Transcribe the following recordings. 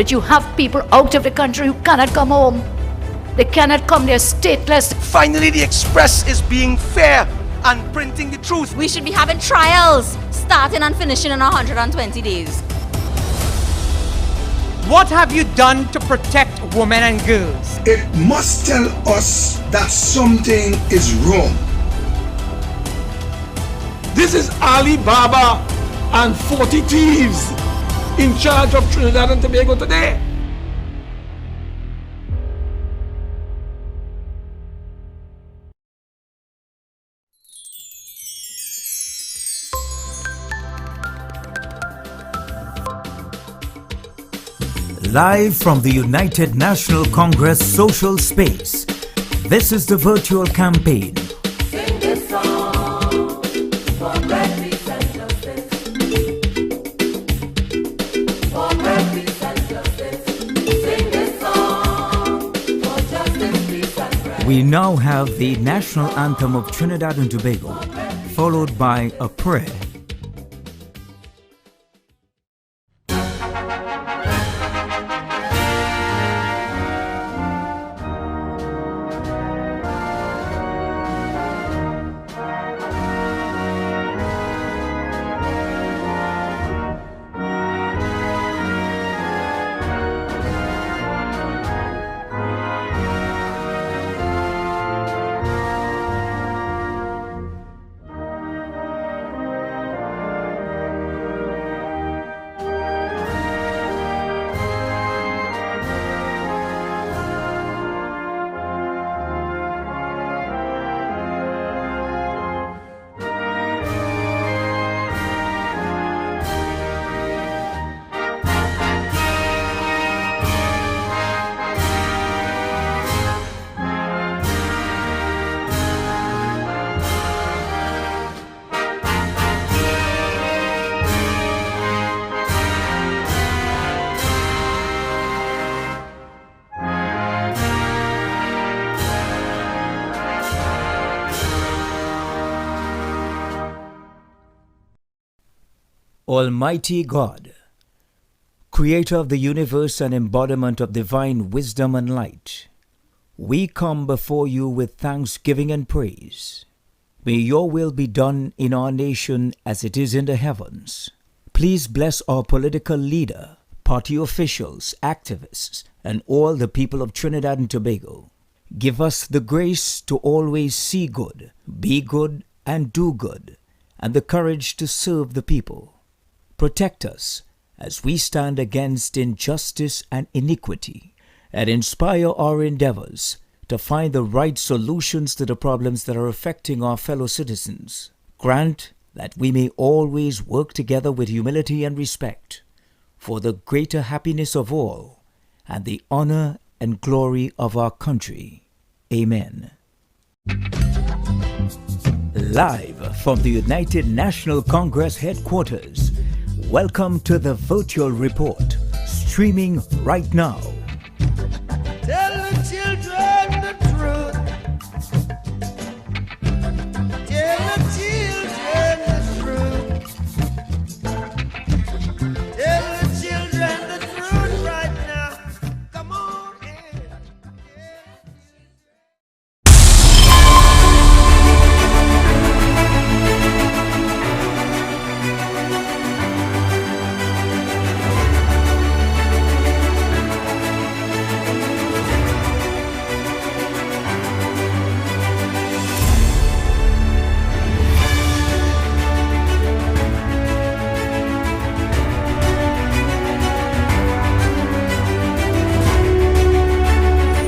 that you have people out of the country who cannot come home. They cannot come, they're stateless. Finally, the Express is being fair and printing the truth. We should be having trials, starting and finishing in 120 days. What have you done to protect women and girls? It must tell us that something is wrong. This is Ali Baba and 40 thieves in charge of Trinidad and Tobago today. Live from the United National Congress social space, this is the virtual campaign. Sing this song for peace and justice. For peace and justice. Sing this song for justice, peace and right. We now have the national anthem of Trinidad and Tobago, followed by a prayer. Almighty God, Creator of the universe and embodiment of divine wisdom and light, we come before you with thanksgiving and praise. May your will be done in our nation as it is in the heavens. Please bless our political leader, party officials, activists, and all the people of Trinidad and Tobago. Give us the grace to always see good, be good, and do good, and the courage to serve the people. Protect us as we stand against injustice and iniquity, and inspire our endeavors to find the right solutions to the problems that are affecting our fellow citizens. Grant that we may always work together with humility and respect for the greater happiness of all and the honor and glory of our country. Amen. Live from the United National Congress headquarters, welcome to the Virtual Report, streaming right now. Tell the children the truth. Tell the children the truth. Tell the children the truth right now. Come on in.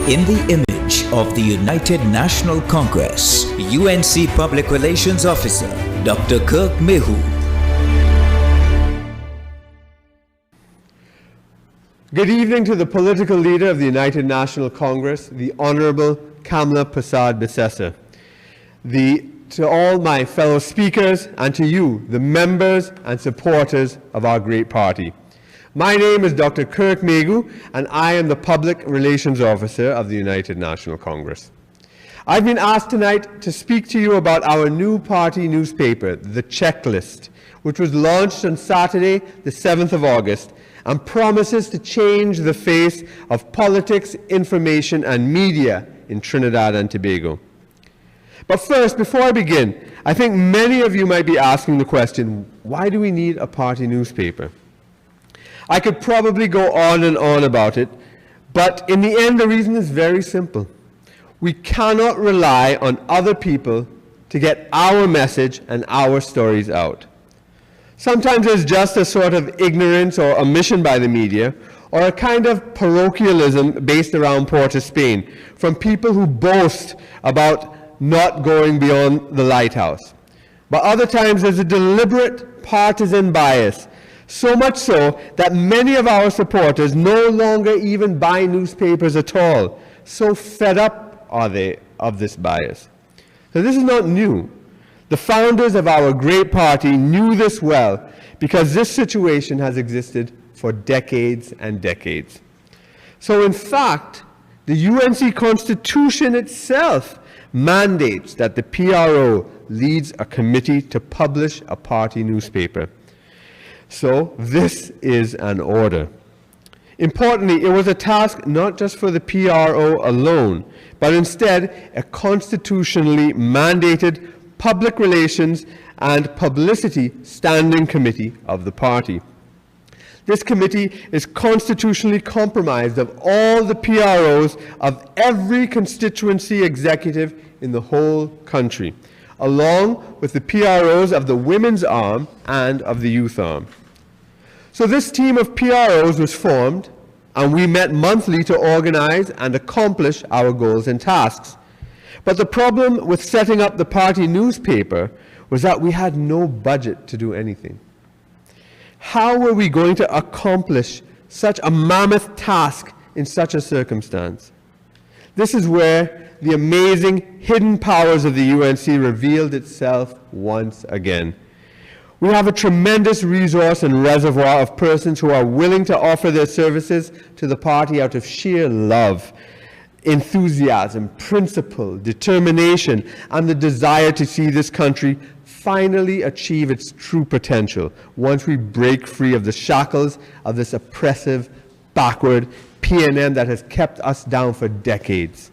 In the image of the United National Congress, UNC Public Relations Officer, Dr. Kirk Mehu. Good evening to the political leader of the United National Congress, the Honorable Kamla Persad-Bissessar. To all my fellow speakers, and to you, the members and supporters of our great party. My name is Dr. Kirk Mehu, and I am the Public Relations Officer of the United National Congress. I've been asked tonight to speak to you about our new party newspaper, The Checklist, which was launched on Saturday, the 7th of August, and promises to change the face of politics, information, and media in Trinidad and Tobago. But first, before I begin, I think many of you might be asking the question, why do we need a party newspaper? I could probably go on and on about it, but in the end, the reason is very simple. We cannot rely on other people to get our message and our stories out. Sometimes it's just a sort of ignorance or omission by the media, or a kind of parochialism based around Port of Spain from people who boast about not going beyond the lighthouse. But other times there's a deliberate partisan bias, so much so that many of our supporters no longer even buy newspapers at all. So fed up are they of this bias. So this is not new. The founders of our great party knew this well because this situation has existed for decades and decades. So in fact, the UNC Constitution itself mandates that the PRO leads a committee to publish a party newspaper. So this is an order. Importantly, it was a task not just for the PRO alone, but instead a constitutionally mandated public relations and publicity standing committee of the party. This committee is constitutionally comprised of all the PROs of every constituency executive in the whole country, along with the PROs of the women's arm and of the youth arm. So this team of PROs was formed, and we met monthly to organize and accomplish our goals and tasks. But the problem with setting up the party newspaper was that we had no budget to do anything. How were we going to accomplish such a mammoth task in such a circumstance? This is where the amazing hidden powers of the UNC revealed itself once again. We have a tremendous resource and reservoir of persons who are willing to offer their services to the party out of sheer love, enthusiasm, principle, determination, and the desire to see this country finally achieve its true potential once we break free of the shackles of this oppressive, backward PNM that has kept us down for decades.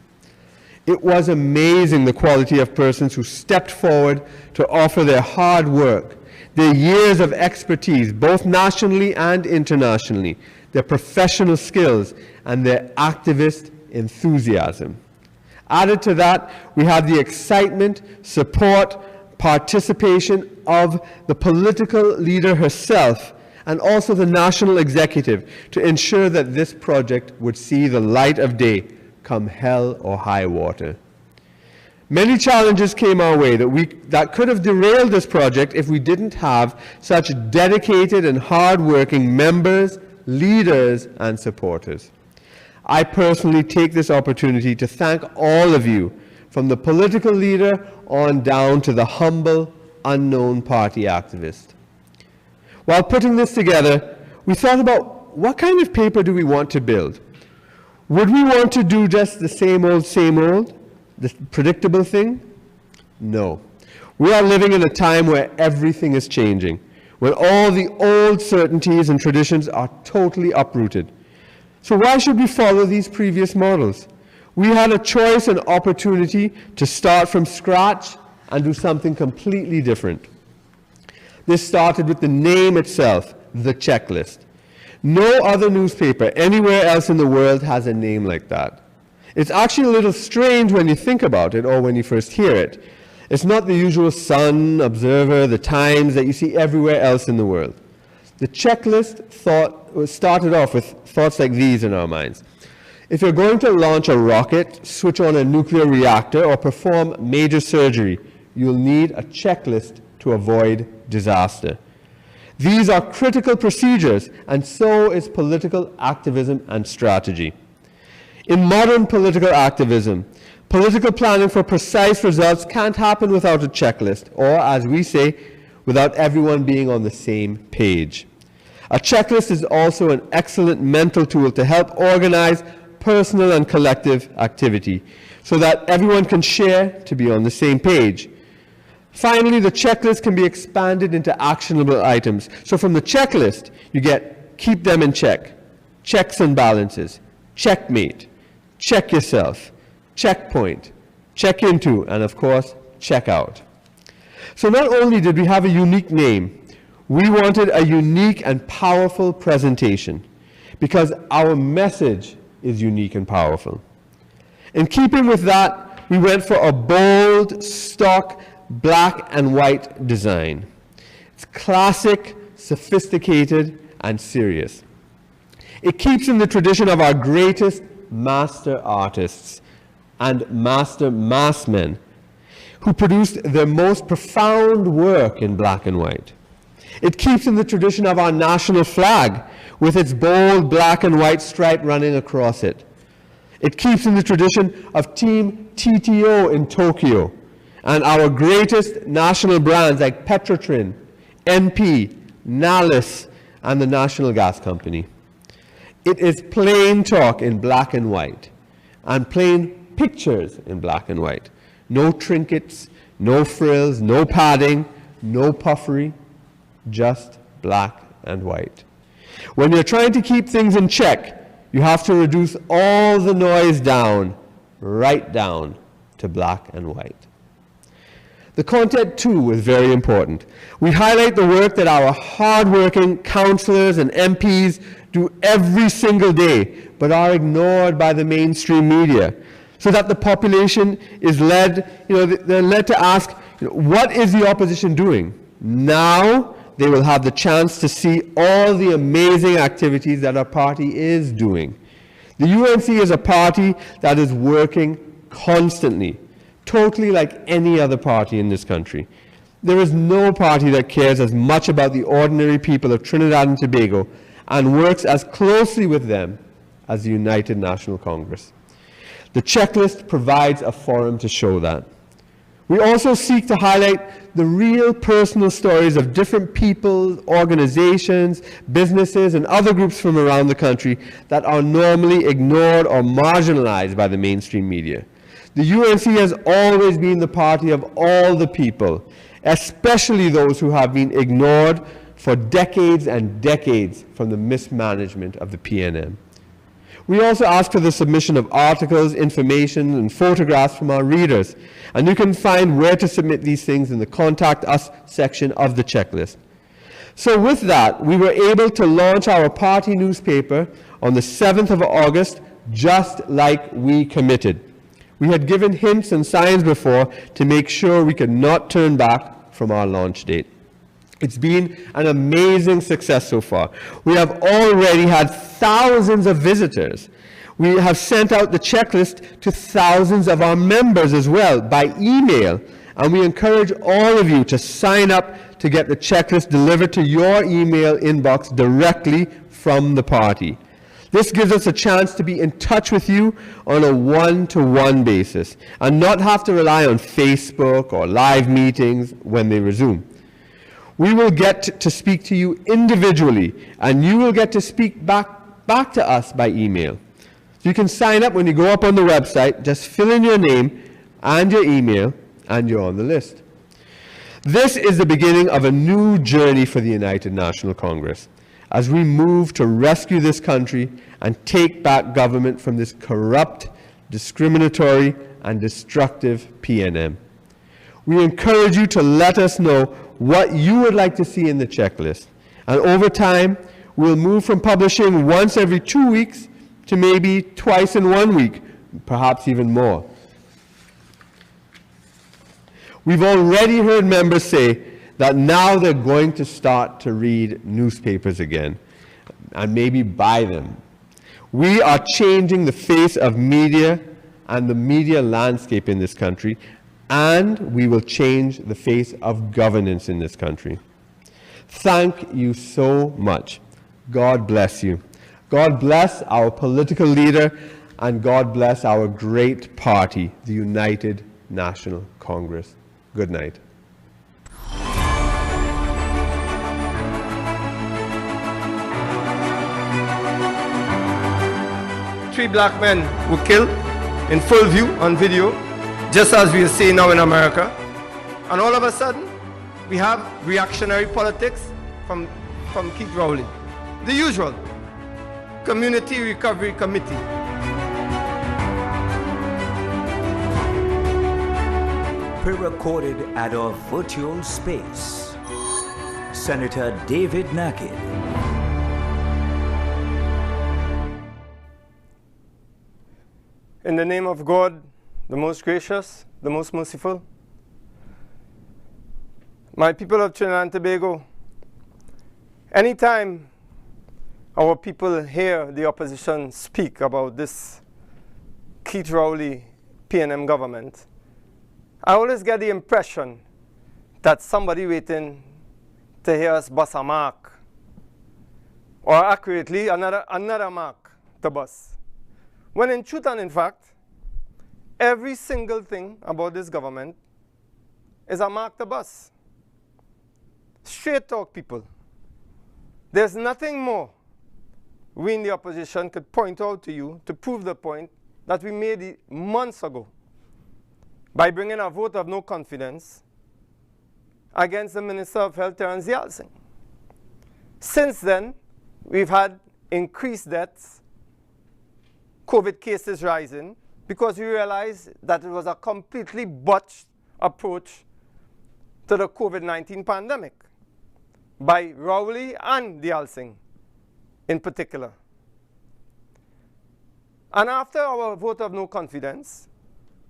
It was amazing the quality of persons who stepped forward to offer their hard work, their years of expertise, both nationally and internationally, their professional skills, and their activist enthusiasm. Added to that, we have the excitement, support, participation of the political leader herself and also the national executive to ensure that this project would see the light of day come hell or high water. Many challenges came our way that could have derailed this project if we didn't have such dedicated and hard-working members, leaders, and supporters. I personally take this opportunity to thank all of you, from the political leader on down to the humble, unknown party activist. While putting this together, we thought about what kind of paper do we want to build? Would we want to do just the same old, the predictable thing? No. We are living in a time where everything is changing, when all the old certainties and traditions are totally uprooted. So why should we follow these previous models? We had a choice and opportunity to start from scratch and do something completely different. This started with the name itself, The Checklist. No other newspaper anywhere else in the world has a name like that. It's actually a little strange when you think about it or when you first hear it. It's not the usual Sun, Observer, The Times that you see everywhere else in the world. The Checklist started off with thoughts like these in our minds. If you're going to launch a rocket, switch on a nuclear reactor, or perform major surgery, you'll need a checklist to avoid disaster. These are critical procedures, and so is political activism and strategy. In modern political activism, political planning for precise results can't happen without a checklist, or, as we say, without everyone being on the same page. A checklist is also an excellent mental tool to help organize personal and collective activity so that everyone can share to be on the same page. Finally, the checklist can be expanded into actionable items. So from the checklist, you get keep them in check. Checks and balances, checkmate, check yourself, checkpoint, check into, and of course, check out. So not only did we have a unique name, we wanted a unique and powerful presentation because our message is unique and powerful. In keeping with that, we went for a bold, stock, black and white design. It's classic, sophisticated, and serious. It keeps in the tradition of our greatest master artists and master massmen who produced their most profound work in black and white. It keeps in the tradition of our national flag with its bold black and white stripe running across it. It keeps in the tradition of Team TTO in Tokyo and our greatest national brands like Petrotrin, NP, Nalis, and the National Gas Company. It is plain talk in black and white, and plain pictures in black and white. No trinkets, no frills, no padding, no puffery, just black and white. When you're trying to keep things in check, you have to reduce all the noise down, right down to black and white. The content, too, was very important. We highlight the work that our hard-working councillors and MPs do every single day, but are ignored by the mainstream media, so that the population is led, they're led to ask, what is the opposition doing? Now they will have the chance to see all the amazing activities that our party is doing. The UNC is a party that is working constantly, totally like any other party in this country. There is no party that cares as much about the ordinary people of Trinidad and Tobago and works as closely with them as the United National Congress. The checklist provides a forum to show that. We also seek to highlight the real personal stories of different people, organizations, businesses, and other groups from around the country that are normally ignored or marginalized by the mainstream media. The UNC has always been the party of all the people, especially those who have been ignored for decades and decades from the mismanagement of the PNM. We also ask for the submission of articles, information, and photographs from our readers, and you can find where to submit these things in the Contact Us section of the checklist. So with that, we were able to launch our party newspaper on the 7th of August, just like we committed. We had given hints and signs before to make sure we could not turn back from our launch date. It's been an amazing success so far. We have already had thousands of visitors. We have sent out the checklist to thousands of our members as well by email, and we encourage all of you to sign up to get the checklist delivered to your email inbox directly from the party. This gives us a chance to be in touch with you on a one-to-one basis and not have to rely on Facebook or live meetings when they resume. We will get to speak to you individually, and you will get to speak back to us by email. So you can sign up when you go up on the website, just fill in your name and your email, and you're on the list. This is the beginning of a new journey for the United National Congress as we move to rescue this country and take back government from this corrupt, discriminatory, and destructive PNM. We encourage you to let us know what you would like to see in the checklist. And over time, we'll move from publishing once every 2 weeks to maybe twice in 1 week, perhaps even more. We've already heard members say that now they're going to start to read newspapers again and maybe buy them. We are changing the face of media and the media landscape in this country, and we will change the face of governance in this country. Thank you so much. God bless you. God bless our political leader, and God bless our great party, the United National Congress. Good night. 3 black men were killed in full view on video, just as we are seeing now in America. And all of a sudden, we have reactionary politics from Keith Rowley. the usual Community Recovery Committee. Pre-recorded at our virtual space, Senator David Nakid. In the name of God, the most gracious, the most merciful, my people of Trinidad and Tobago, anytime our people hear the opposition speak about this Keith Rowley PNM government, I always get the impression that somebody waiting to hear us bust a mark, or accurately, another mark to bust. When in truth and in fact, every single thing about this government is a mark to bust. Straight talk, people. There's nothing more we in the opposition could point out to you to prove the point that we made months ago by bringing a vote of no confidence against the Minister of Health, Terence Yalsing. Since then, we've had increased deaths, COVID cases rising, because we realized that it was a completely botched approach to the COVID-19 pandemic by Rowley and Yalsing in particular. And after our vote of no confidence,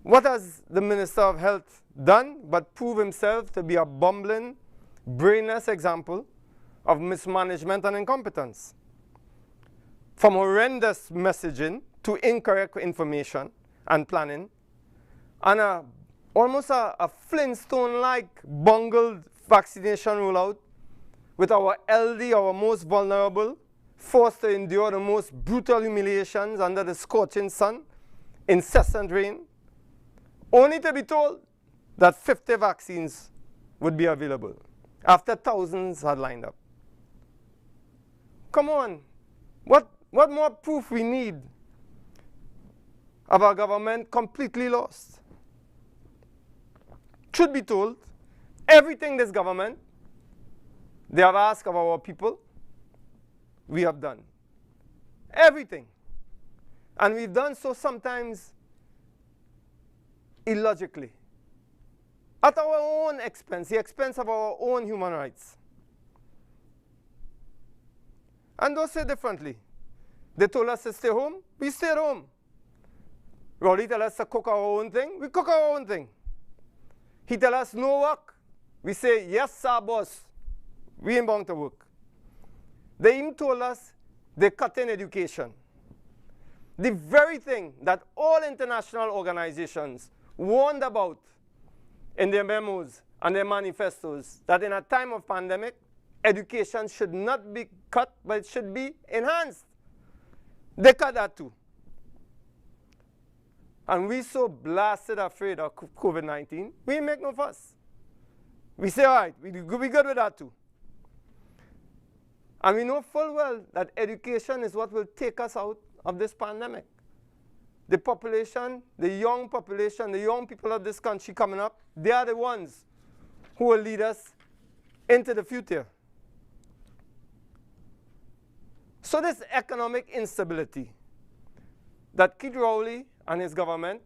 what has the Minister of Health done but prove himself to be a bumbling, brainless example of mismanagement and incompetence? From horrendous messaging to incorrect information and planning, and almost a Flintstone-like bungled vaccination rollout with our elderly, our most vulnerable, forced to endure the most brutal humiliations under the scorching sun, incessant rain, only to be told that 50 vaccines would be available after thousands had lined up. Come on, what more proof we need of our government completely lost? Truth be told, everything this government they have asked of our people, we have done. Everything. And we've done so sometimes illogically, at our own expense, the expense of our own human rights. And those say differently. They told us to stay home, we stayed home. Rowley tell us to cook our own thing, we cook our own thing. He tell us no work, we say yes sir boss, we ain't bound to work. They even told us they cut in education. The very thing that all international organizations warned about in their memos and their manifestos, that in a time of pandemic, education should not be cut, but it should be enhanced. They cut that too. And we so blasted afraid of COVID-19, we make no fuss. We say, all right, we good with that too. And we know full well that education is what will take us out of this pandemic. The population, the young population, the young people of this country coming up, they are the ones who will lead us into the future. So this economic instability that Keith Rowley and his government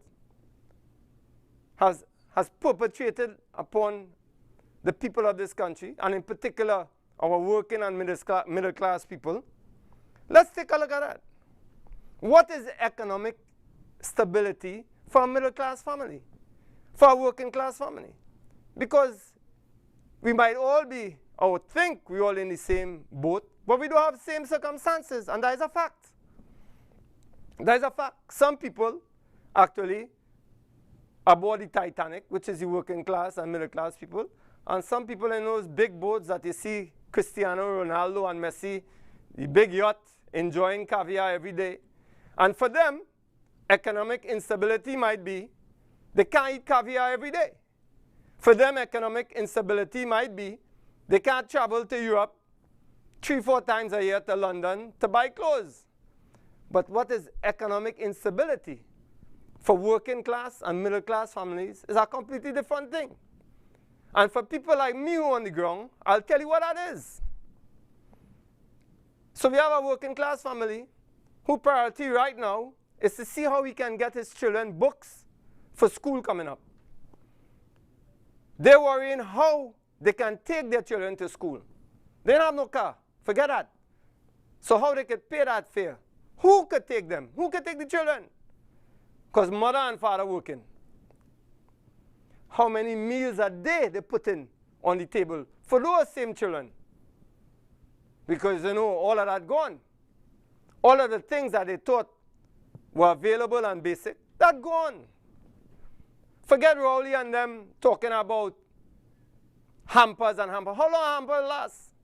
has perpetrated upon the people of this country, and in particular our working and middle class people, let's take a look at that. What is economic stability for a middle class family, for a working class family? Because we might all be, or think we're all in the same boat, but we don't have the same circumstances, and that is a fact. That is a fact. Some people actually aboard the Titanic, which is the working class and middle class people, and some people in those big boats that you see Cristiano Ronaldo and Messi, the big yacht, enjoying caviar every day. And for them, economic instability might be they can't eat caviar every day. For them, economic instability might be they can't travel to Europe 3-4 times a year to London to buy clothes. But what is economic instability for working class and middle class families is a completely different thing. And for people like me who are on the ground, I'll tell you what that is. So we have a working class family whose priority right now is to see how we can get his children books for school coming up. They're worrying how they can take their children to school. They don't have no car. Forget that. So how they could pay that fare? Who could take them? Who could take the children? Because mother and father working. How many meals a day they put in on the table for those same children? Because you know, all of that gone. All of the things that they thought were available and basic, that gone. Forget Rowley and them talking about hampers and hampers. How long hampers last?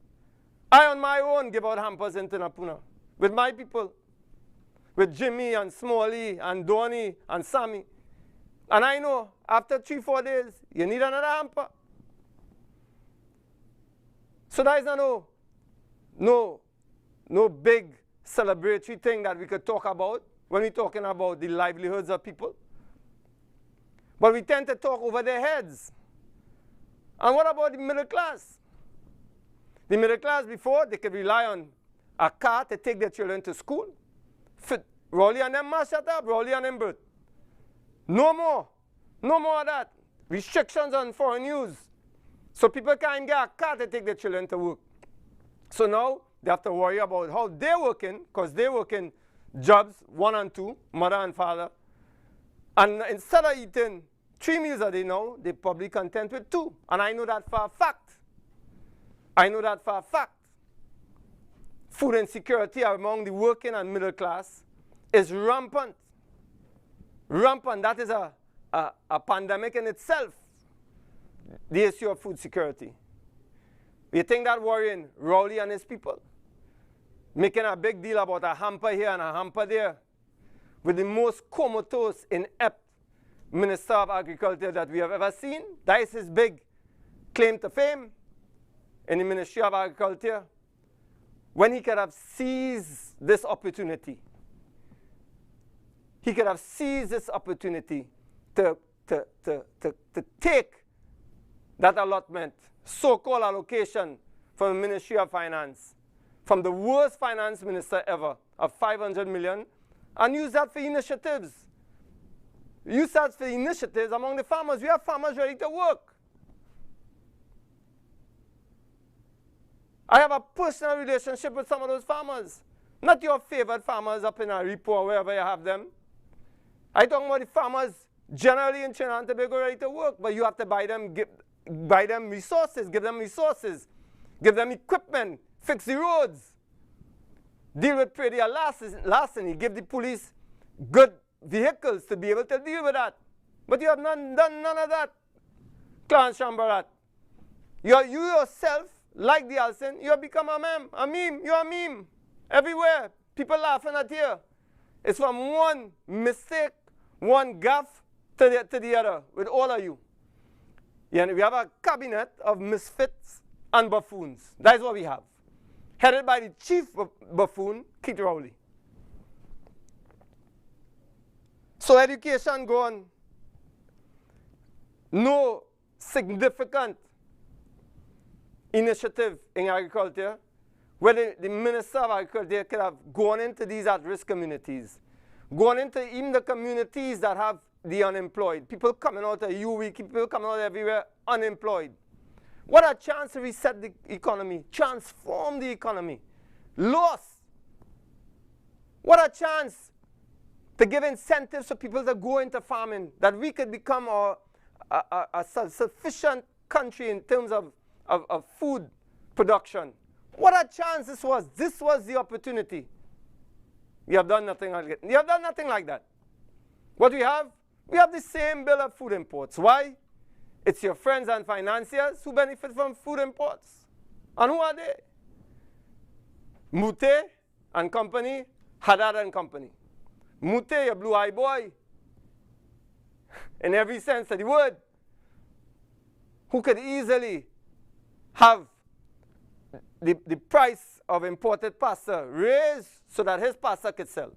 I on my own give out hampers in Tinapuna with my people. With Jimmy and Smalley and Donnie and Sammy. And I know after 3-4 days, you need another hamper. So there is no big celebratory thing that we could talk about when we're talking about the livelihoods of people. But we tend to talk over their heads. And what about the middle class? The middle class before, they could rely on a car to take their children to school. Rowley and them must shut up, Rowley and them birth. No more. No more of that. Restrictions on foreign news. So people can't get a car to take their children to work. So now they have to worry about how they're working, because they're working jobs, 1 and 2, mother and father. And instead of eating 3 meals a day now, they're probably content with 2. And I know that for a fact. I know that for a fact. Food insecurity among the working and middle class is rampant. Rampant. That is a pandemic in itself, the issue of food security. You think that worrying Rowley and his people? Making a big deal about a hamper here and a hamper there, with the most comatose, inept Minister of Agriculture that we have ever seen. That is his big claim to fame in the Ministry of Agriculture, when he could have seized this opportunity. He could have seized this opportunity to take that allotment, so-called allocation from the Ministry of Finance, from the worst finance minister ever, of 500 million, and use that for initiatives. Use that for initiatives among the farmers. We have farmers ready to work. I have a personal relationship with some of those farmers. Not your favorite farmers up in Aripo or wherever you have them. I talk about the farmers generally in Trinidad and Tobago ready to work, but you have to buy them resources, give them resources, give them equipment, fix the roads, deal with pretty larceny, give the police good vehicles to be able to deal with that. But you have done none of that. Clarence Chamberat. You yourself, like the Alcin, you have become a meme. You're a meme. Everywhere. People laughing at you. It's from one mistake, one gaffe to the other with all of you. Yeah, we have a cabinet of misfits and buffoons. That is what we have. Headed by the chief buffoon, Keith Rowley. So education gone. No significant initiative in agriculture where the Minister of Agriculture could have gone into these at-risk communities, gone into even the communities that have the unemployed, people coming out of UWI, people coming out everywhere unemployed. What a chance to reset the economy, transform the economy. Lost. What a chance to give incentives for people to go into farming, that we could become a self-sufficient country in terms of food production. What a chance this was. This was the opportunity. You have done nothing like that. You have done nothing like that. What we have the same bill of food imports. Why? It's your friends and financiers who benefit from food imports. And who are they? Mute and company, Haddad and company. Mute, your blue-eye boy, in every sense of the word, who could easily have the price of imported pasta raised so that his pasta could sell.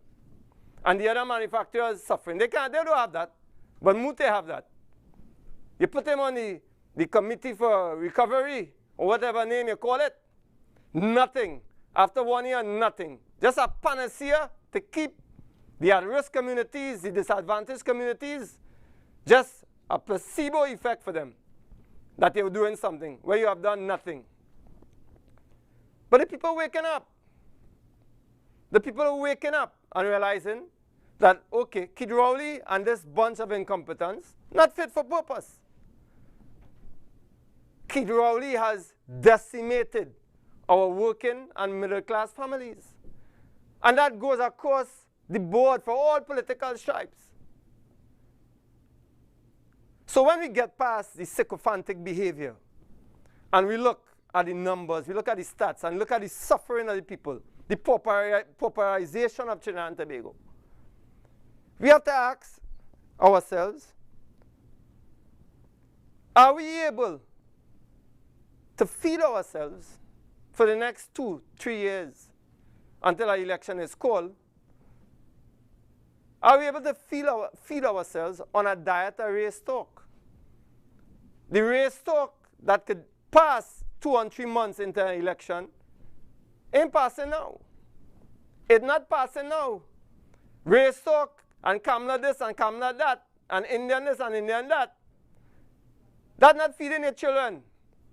And the other manufacturers suffering. They don't have that, but Mute have that. You put him on the Committee for Recovery, or whatever name you call it, nothing After 1 year, nothing. Just a panacea to keep the at-risk communities, the disadvantaged communities, just a placebo effect for them that you're doing something where you have done nothing. But the people waking up. The people are waking up and realizing that, okay, Kid Rowley and this bunch of incompetents, not fit for purpose. Kid Rowley has decimated our working and middle class families. And that goes across the board for all political stripes. So when we get past the sycophantic behavior and we look at the numbers, we look at the stats and look at the suffering of the people, the pauperization of Trinidad and Tobago, we have to ask ourselves, are we able to feed ourselves for the next 2-3 years until our election is called? Are we able to feed ourselves on a diet of race talk? The race talk that could pass 2 and 3 months into an election ain't passing now. It's not passing now. Race talk and Kamla this and Kamla that and Indian this and Indian that. That's not feeding your children.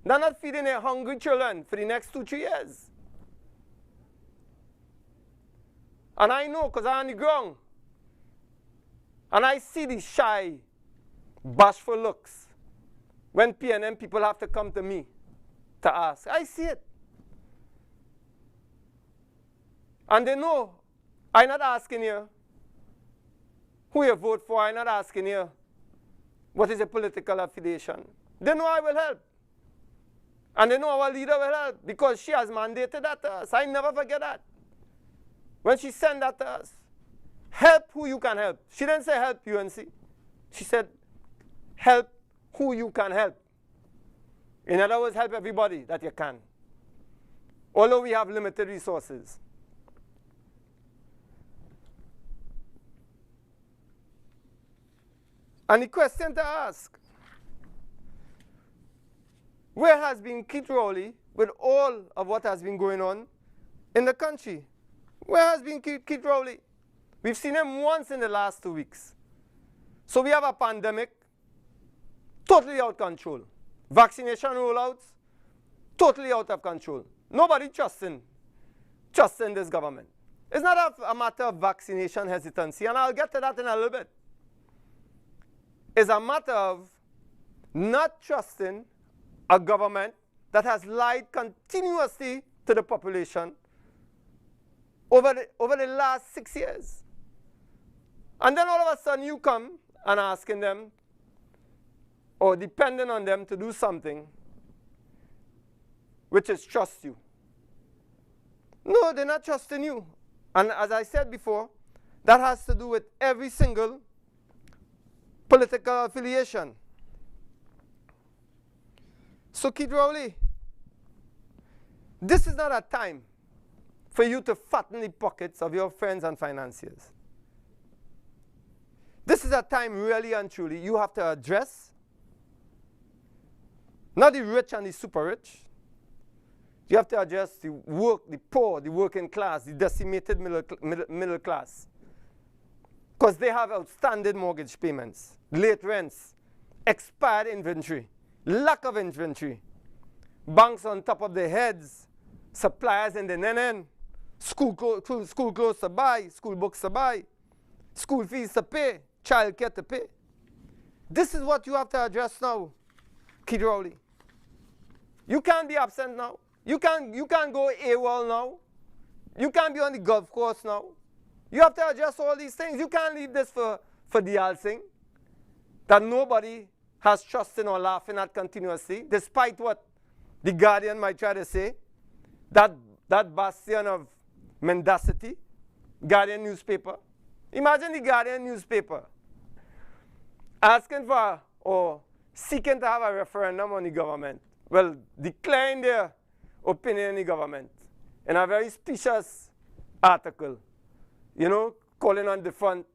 That's not feeding your hungry children for the next 2-3 years. And I know because I'm on the ground. And I see the shy, bashful looks when PNM people have to come to me to ask. I see it. And they know I'm not asking you who you vote for. I'm not asking you what is your political affiliation. They know I will help. And they know our leader will help because she has mandated that to us. I never forget that. When she sent that to us. Help who you can help. She didn't say help UNC. She said help who you can help. In other words, help everybody that you can. Although we have limited resources. And the question to ask, where has been Keith Rowley with all of what has been going on in the country? Where has been Keith Rowley? We've seen him once in the last 2 weeks. So we have a pandemic totally out of control. Vaccination rollouts totally out of control. Nobody trusting this government. It's not a matter of vaccination hesitancy, and I'll get to that in a little bit. It's a matter of not trusting a government that has lied continuously to the population over the last 6 years. And then all of a sudden you come and asking them or depending on them to do something which is trust you. No, they're not trusting you. And as I said before, that has to do with every single political affiliation. So Kid Rowley, this is not a time for you to fatten the pockets of your friends and financiers. This is a time really and truly you have to address not the rich and the super rich. You have to address the poor, the working class, the decimated middle class. Because they have outstanding mortgage payments, late rents, expired inventory, lack of inventory, banks on top of their heads, suppliers in the NNN, school clothes to buy, school books to buy, school fees to pay, child care to pay. This is what you have to address now, Kid Rowley. You can't be absent now. You can't go AWOL now. You can't be on the golf course now. You have to address all these things. You can't leave this for Dial Singh that nobody has trusting or laughing at continuously, despite what the Guardian might try to say. That bastion of mendacity, Guardian newspaper. Imagine the Guardian newspaper asking for or seeking to have a referendum on the government. Well, decline their opinion in the government in a very specious article, calling on different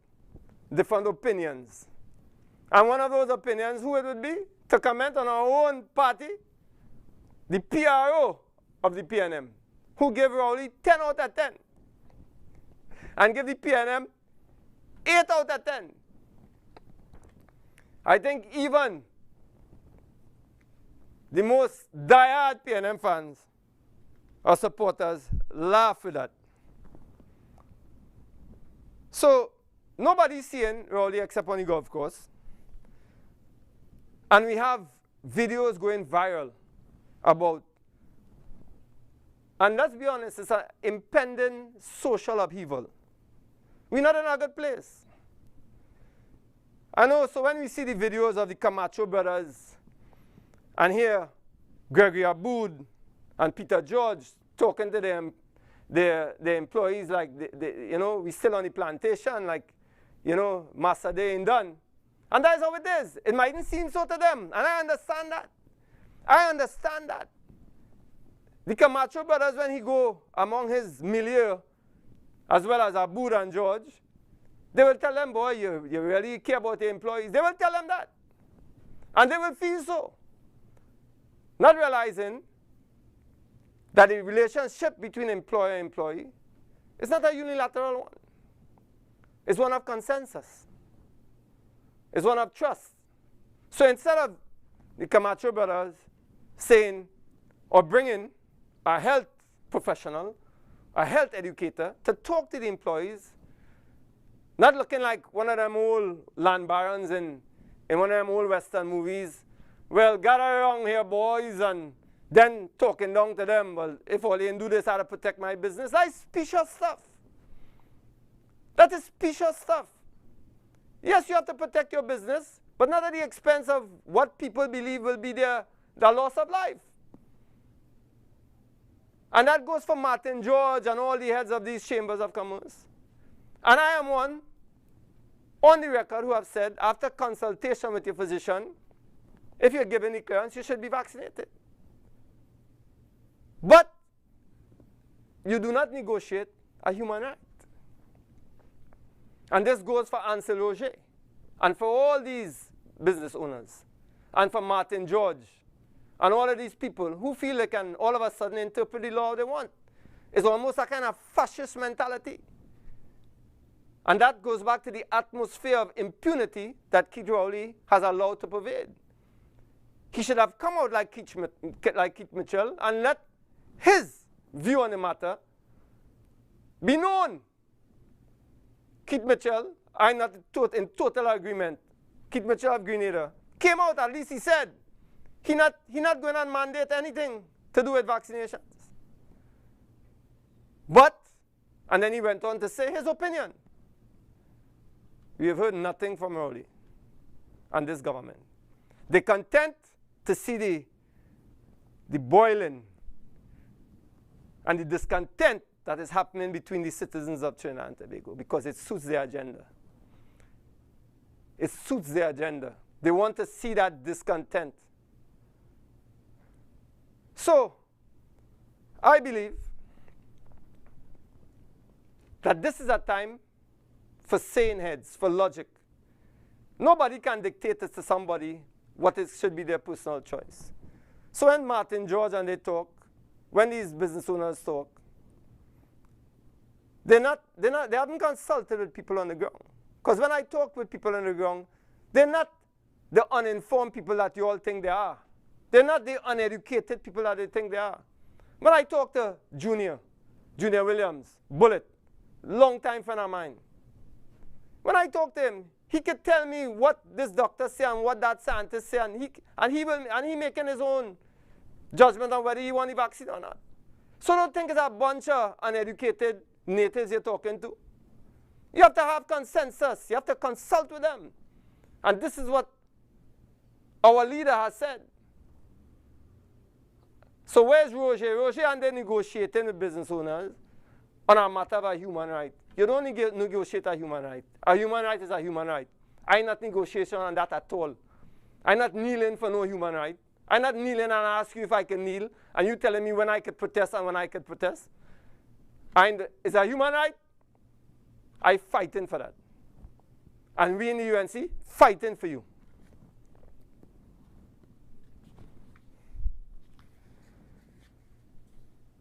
opinions. And one of those opinions, who it would be? To comment on our own party, the PRO of the PNM, who give Rowley 10 out of 10 and give the PNM 8 out of 10. I think even the most diehard PNM fans or supporters laugh with that. So nobody's seeing Rowley except on the golf course. And we have videos going viral about, and let's be honest, it's an impending social upheaval. We're not in a good place. I know, so when we see the videos of the Camacho brothers, and hear Gregory Aboud and Peter George talking to them, their employees like, you know, we still on the plantation, like, you know, Master Day ain't done. And that's how it is. It mightn't seem so to them, and I understand that. I understand that. The Camacho brothers, when he go among his milieu, as well as Aboud and George, they will tell them, boy, you really care about the employees. They will tell them that. And they will feel so. Not realizing that the relationship between employer and employee is not a unilateral one. It's one of consensus. It's one of trust. So instead of the Camacho brothers saying or bringing a health professional, a health educator to talk to the employees, not looking like one of them old land barons in one of them old Western movies, well, gather around here, boys, and then talking down to them, well, if all they can do this, how to protect my business. That's specious stuff. That is specious stuff. Yes, you have to protect your business, but not at the expense of what people believe will be the loss of life. And that goes for Martin George and all the heads of these chambers of commerce. And I am one on the record who have said, after consultation with your physician, if you're given the clearance, you should be vaccinated. But you do not negotiate a human right. And this goes for Ansel Roger, and for all these business owners, and for Martin George, and all of these people who feel they can all of a sudden interpret the law they want. It's almost a kind of fascist mentality. And that goes back to the atmosphere of impunity that Keith Rowley has allowed to pervade. He should have come out like Keith Mitchell and let his view on the matter be known. Keith Mitchell, I'm not in total agreement. Keith Mitchell of Grenada came out, at least he said, he not going to mandate anything to do with vaccinations. But, and then he went on to say his opinion. We have heard nothing from Rowley and this government. They're content to see the boiling and the discontent that is happening between the citizens of Trinidad and Tobago because it suits their agenda. It suits their agenda. They want to see that discontent. So, I believe that this is a time for sane heads, for logic. Nobody can dictate to somebody what should be their personal choice. So when Martin George and they talk, when these business owners talk, they haven't consulted with people on the ground. Because when I talk with people on the ground, they're not the uninformed people that you all think they are. They're not the uneducated people that they think they are. When I talk to Junior Williams, Bullet, long time friend of mine, when I talk to him, he could tell me what this doctor say and what that scientist say, and he making his own judgment on whether he want the vaccine or not. So don't think it's a bunch of uneducated natives you're talking to. You have to have consensus. You have to consult with them. And this is what our leader has said. So where's Roger? Roger and they negotiating with business owners on a matter of a human right. You don't negotiate a human right. A human right is a human right. I'm not negotiating on that at all. I'm not kneeling for no human right. I'm not kneeling and ask you if I can kneel, and you telling me when I could protest and when I could protest. And it's a human right. I'm fighting for that. And we in the UNC, fighting for you.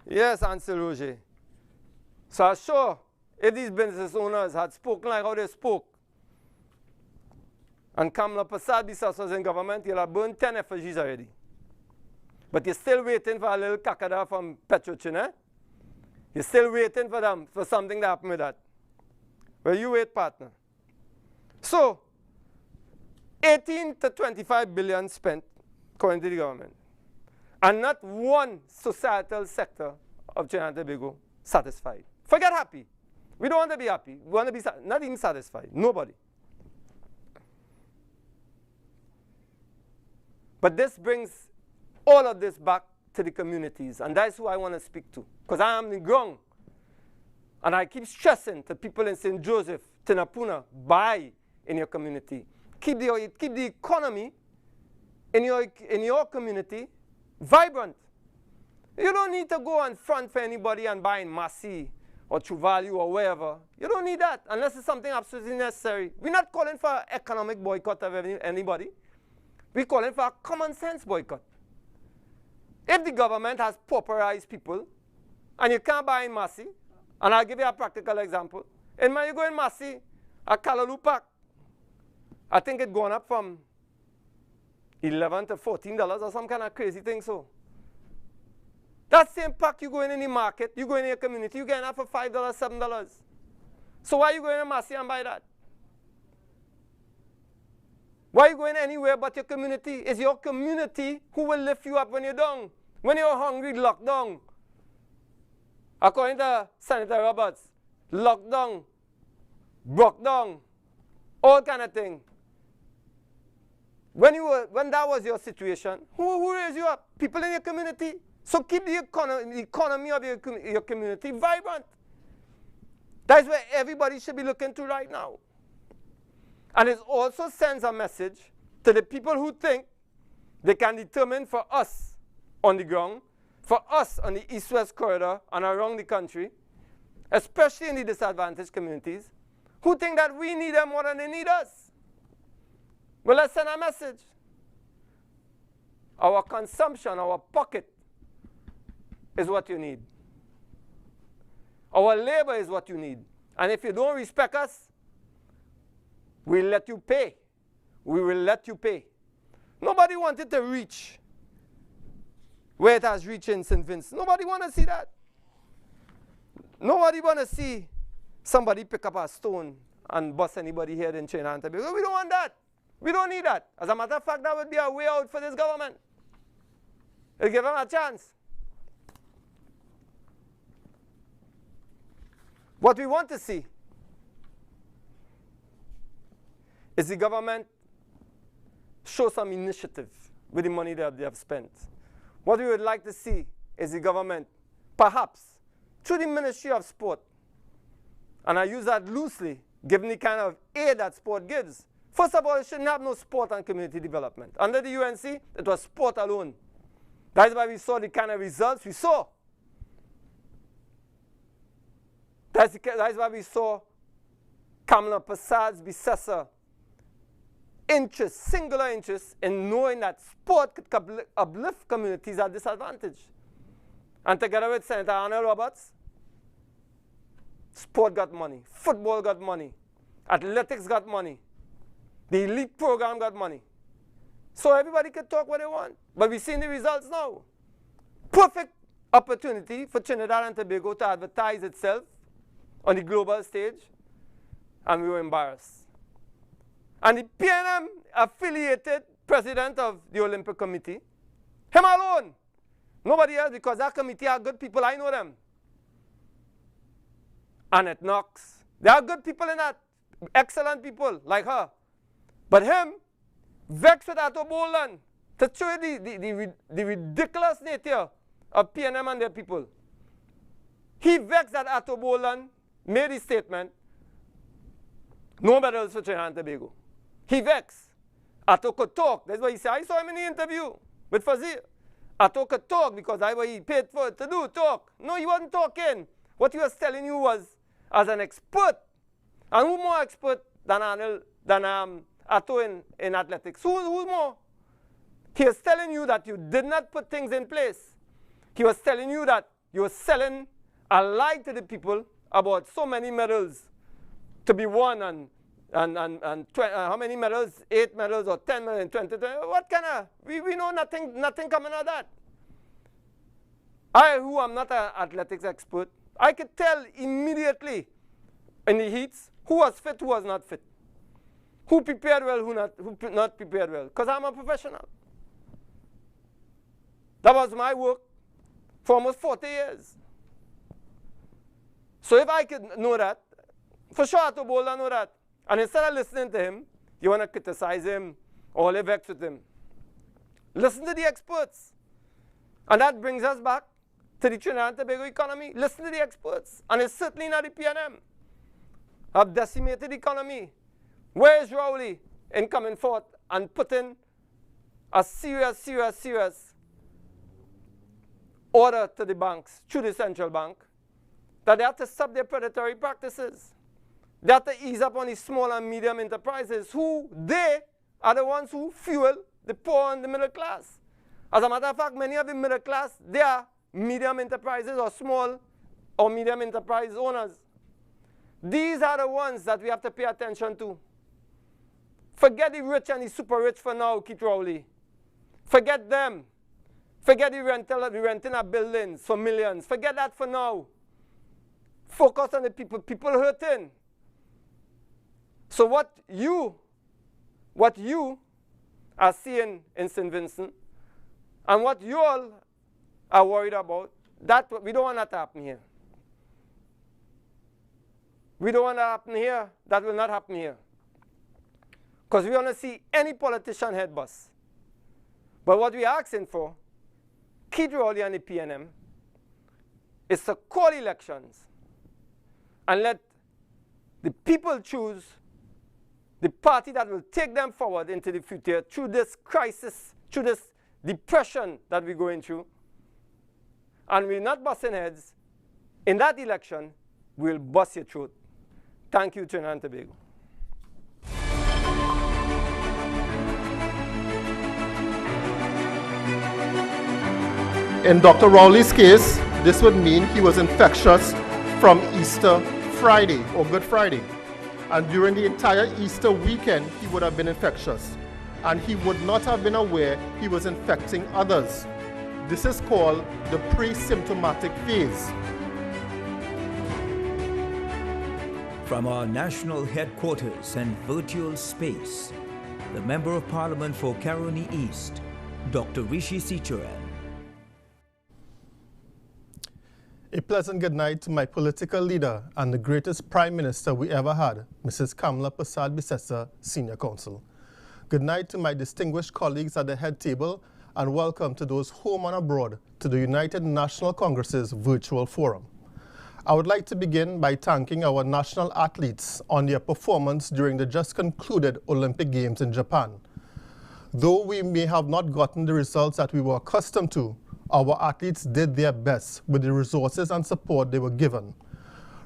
Yes, Ansel Roger. So I'm sure if these business owners had spoken like how they spoke, and Kamala Prasad was in government, you'll have burned 10 effigies already. But you're still waiting for a little kakada from Petrochin, eh? You're still waiting for them, for something to happen with that. Well, you wait, partner. So, 18 to 25 billion spent, according to the government. And not one societal sector of Trinidad and Tobago satisfied. Forget happy. We don't want to be happy. We want to be not even satisfied. Nobody. But this brings all of this back to the communities, and that's who I want to speak to, because I am the ground. And I keep stressing to people in St. Joseph, Tinapuna, buy in your community. Keep the economy in your community vibrant. You don't need to go and front for anybody and buy in Massey or True Value or wherever. You don't need that unless it's something absolutely necessary. We're not calling for an economic boycott of anybody. We're calling for a common sense boycott. If the government has pauperized people and you can't buy in Massey, and I'll give you a practical example. When you go in Massey, a Callaloo pack, I think it's gone up from $11 to $14 or some kind of crazy thing. So that same pack you go in the market, you go in your community, you get it for $5, $7. So why are you going to Massey and buy that? Why are you going anywhere but your community? It's your community who will lift you up when you're down. When you're hungry, locked down. According to Senator Roberts, locked down, broke down, all kind of thing. When that was your situation, who raised you up? People in your community. So keep the economy of your community vibrant. That's where everybody should be looking to right now. And it also sends a message to the people who think they can determine for us on the ground, for us on the east-west corridor and around the country, especially in the disadvantaged communities, who think that we need them more than they need us. Well, let's send a message. Our consumption, our pocket is what you need. Our labor is what you need. And if you don't respect us, we'll let you pay. We will let you pay. Nobody wanted to reach where it has reached in St. Vincent. Nobody want to see that. Nobody want to see somebody pick up a stone and bust anybody here in Trinidad and Tobago. We don't want that. We don't need that. As a matter of fact, that would be a way out for this government. It'll give them a chance. What we want to see is the government show some initiative with the money that they have spent. What we would like to see is the government, perhaps, through the Ministry of Sport, and I use that loosely, given the kind of aid that sport gives. First of all, it shouldn't have no sport and community development. Under the UNC, it was sport alone. That's why we saw the kind of results we saw. That's why we saw Kamala Prasad's Bissessa interest, singular interest in knowing that sport could uplift communities at disadvantage. And together with Senator Arnold Roberts, sport got money, football got money, athletics got money, the elite program got money. So everybody can talk what they want. But we've seen the results now. Perfect opportunity for Trinidad and Tobago to advertise itself on the global stage, and we were embarrassed. And the PNM affiliated president of the Olympic Committee, him alone, nobody else, because that committee are good people, I know them. Annette Knox, there are good people in that, excellent people like her. But him, vexed with Atto Boland, to show you the ridiculous nature of PNM and their people. He vexed that Atto Boland made his statement, no medals for Trinidad and Tobago. He vexed. Atto could talk. That's why he said, I saw him in the interview with Fazir. Atto could talk because that's what he paid for to do, talk. No, he wasn't talking. What he was telling you was, as an expert, and who more expert than Atto in athletics? Who's more? He was telling you that you did not put things in place. He was telling you that you're selling a lie to the people about so many medals to be won and how many medals? 8 medals or 10 medals in 2020. What kind of, we know nothing coming out of that. I, who am not an athletics expert, I could tell immediately in the heats who was fit, who was not fit. Who prepared well, who not prepared well. Because I'm a professional. That was my work for almost 40 years. So if I could know that, for sure Ato Boulder know that. And instead of listening to him, you want to criticize him or live vex with him. Listen to the experts. And that brings us back to the Trinidad and Tobago economy. Listen to the experts. And it's certainly not the PNM. Have decimated the economy. Where is Rowley in coming forth and putting a serious order to the banks through the central bank that they have to stop their predatory practices? They have to ease up on the small and medium enterprises who they are the ones who fuel the poor and the middle class. As a matter of fact, many of the middle class, they are medium enterprises or small or medium enterprise owners. These are the ones that we have to pay attention to. Forget the rich and the super rich for now, Keith Rowley. Forget them. Forget the renting of buildings for millions. Forget that for now. Focus on the people hurting. So what you are seeing in St. Vincent and what you all are worried about, that we don't want that to happen here. We don't want that to happen here. That will not happen here. Because we want to see any politician head bust. But what we are asking for, Keith Rowley and the PNM, is to call elections and let the people choose the party that will take them forward into the future through this crisis, through this depression that we're going through. And we're not busting heads. In that election, we'll bust your throat. Thank you, Trinidad and Tobago. In Dr. Rowley's case, this would mean he was infectious from Easter Friday or Good Friday. And during the entire Easter weekend, he would have been infectious. And he would not have been aware he was infecting others. This is called the pre-symptomatic phase. From our national headquarters and virtual space, the Member of Parliament for Caroni East, Dr. Rishi Sichuran. A pleasant good night to my political leader and the greatest Prime Minister we ever had, Mrs. Kamala Persad-Bissessar, Senior Counsel. Good night to my distinguished colleagues at the head table, and welcome to those home and abroad to the United National Congress's virtual forum. I would like to begin by thanking our national athletes on their performance during the just concluded Olympic Games in Japan. Though we may have not gotten the results that we were accustomed to, our athletes did their best with the resources and support they were given.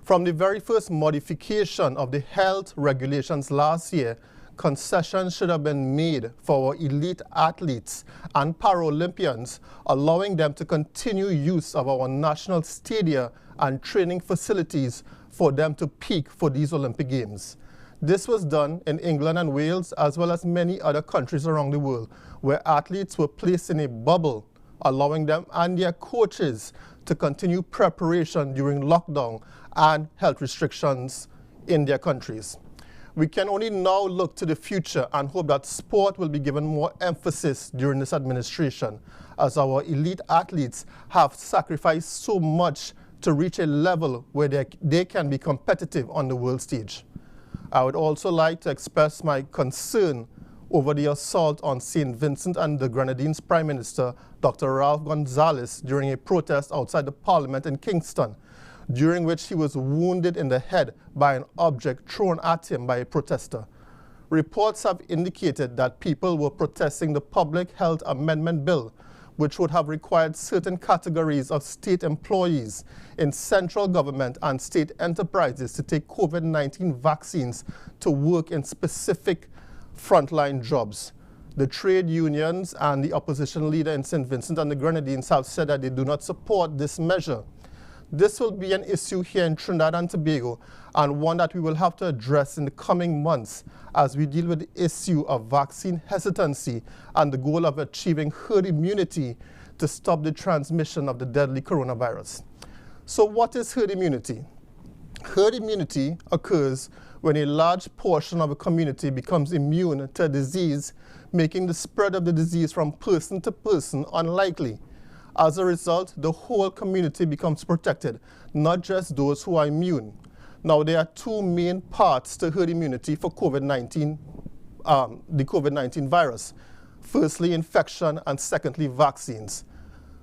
From the very first modification of the health regulations last year, concessions should have been made for our elite athletes and Paralympians, allowing them to continue use of our national stadia and training facilities for them to peak for these Olympic Games. This was done in England and Wales, as well as many other countries around the world, where athletes were placed in a bubble, allowing them and their coaches to continue preparation during lockdown and health restrictions in their countries. We can only now look to the future and hope that sport will be given more emphasis during this administration, as our elite athletes have sacrificed so much to reach a level where they can be competitive on the world stage. I would also like to express my concern over the assault on St. Vincent and the Grenadines Prime Minister, Dr. Ralph Gonzalez, during a protest outside the Parliament in Kingston, during which he was wounded in the head by an object thrown at him by a protester. Reports have indicated that people were protesting the Public Health Amendment Bill, which would have required certain categories of state employees in central government and state enterprises to take COVID-19 vaccines to work in specific frontline jobs. The trade unions and the opposition leader in St. Vincent and the Grenadines have said that they do not support this measure. This will be an issue here in Trinidad and Tobago, and one that we will have to address in the coming months as we deal with the issue of vaccine hesitancy and the goal of achieving herd immunity to stop the transmission of the deadly coronavirus. So what is herd immunity? Herd immunity occurs when a large portion of a community becomes immune to a disease, making the spread of the disease from person to person unlikely. As a result, the whole community becomes protected, not just those who are immune. Now, there are two main parts to herd immunity for COVID-19, the COVID-19 virus. Firstly, infection, and secondly, vaccines.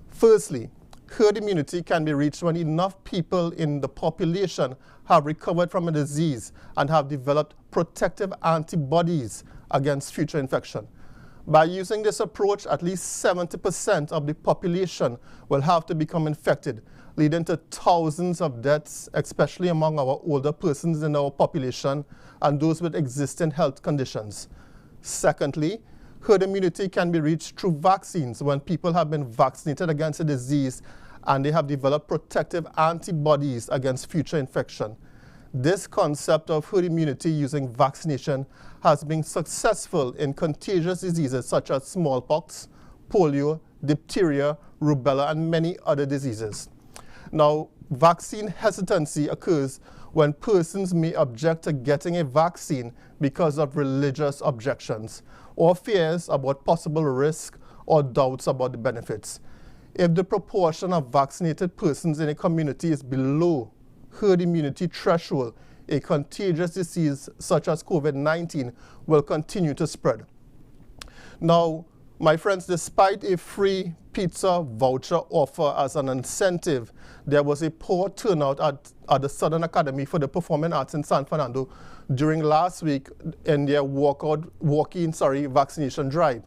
Firstly, herd immunity can be reached when enough people in the population have recovered from a disease and have developed protective antibodies against future infection. By using this approach, at least 70% of the population will have to become infected, leading to thousands of deaths, especially among our older persons in our population and those with existing health conditions. Secondly, herd immunity can be reached through vaccines when people have been vaccinated against a disease and they have developed protective antibodies against future infection. This concept of herd immunity using vaccination has been successful in contagious diseases such as smallpox, polio, diphtheria, rubella, and many other diseases. Now, vaccine hesitancy occurs when persons may object to getting a vaccine because of religious objections or fears about possible risk or doubts about the benefits. If the proportion of vaccinated persons in a community is below herd immunity threshold, a contagious disease such as COVID-19 will continue to spread. Now, my friends, despite a free pizza voucher offer as an incentive, there was a poor turnout at the Southern Academy for the Performing Arts in San Fernando during last week in their walk-in vaccination drive.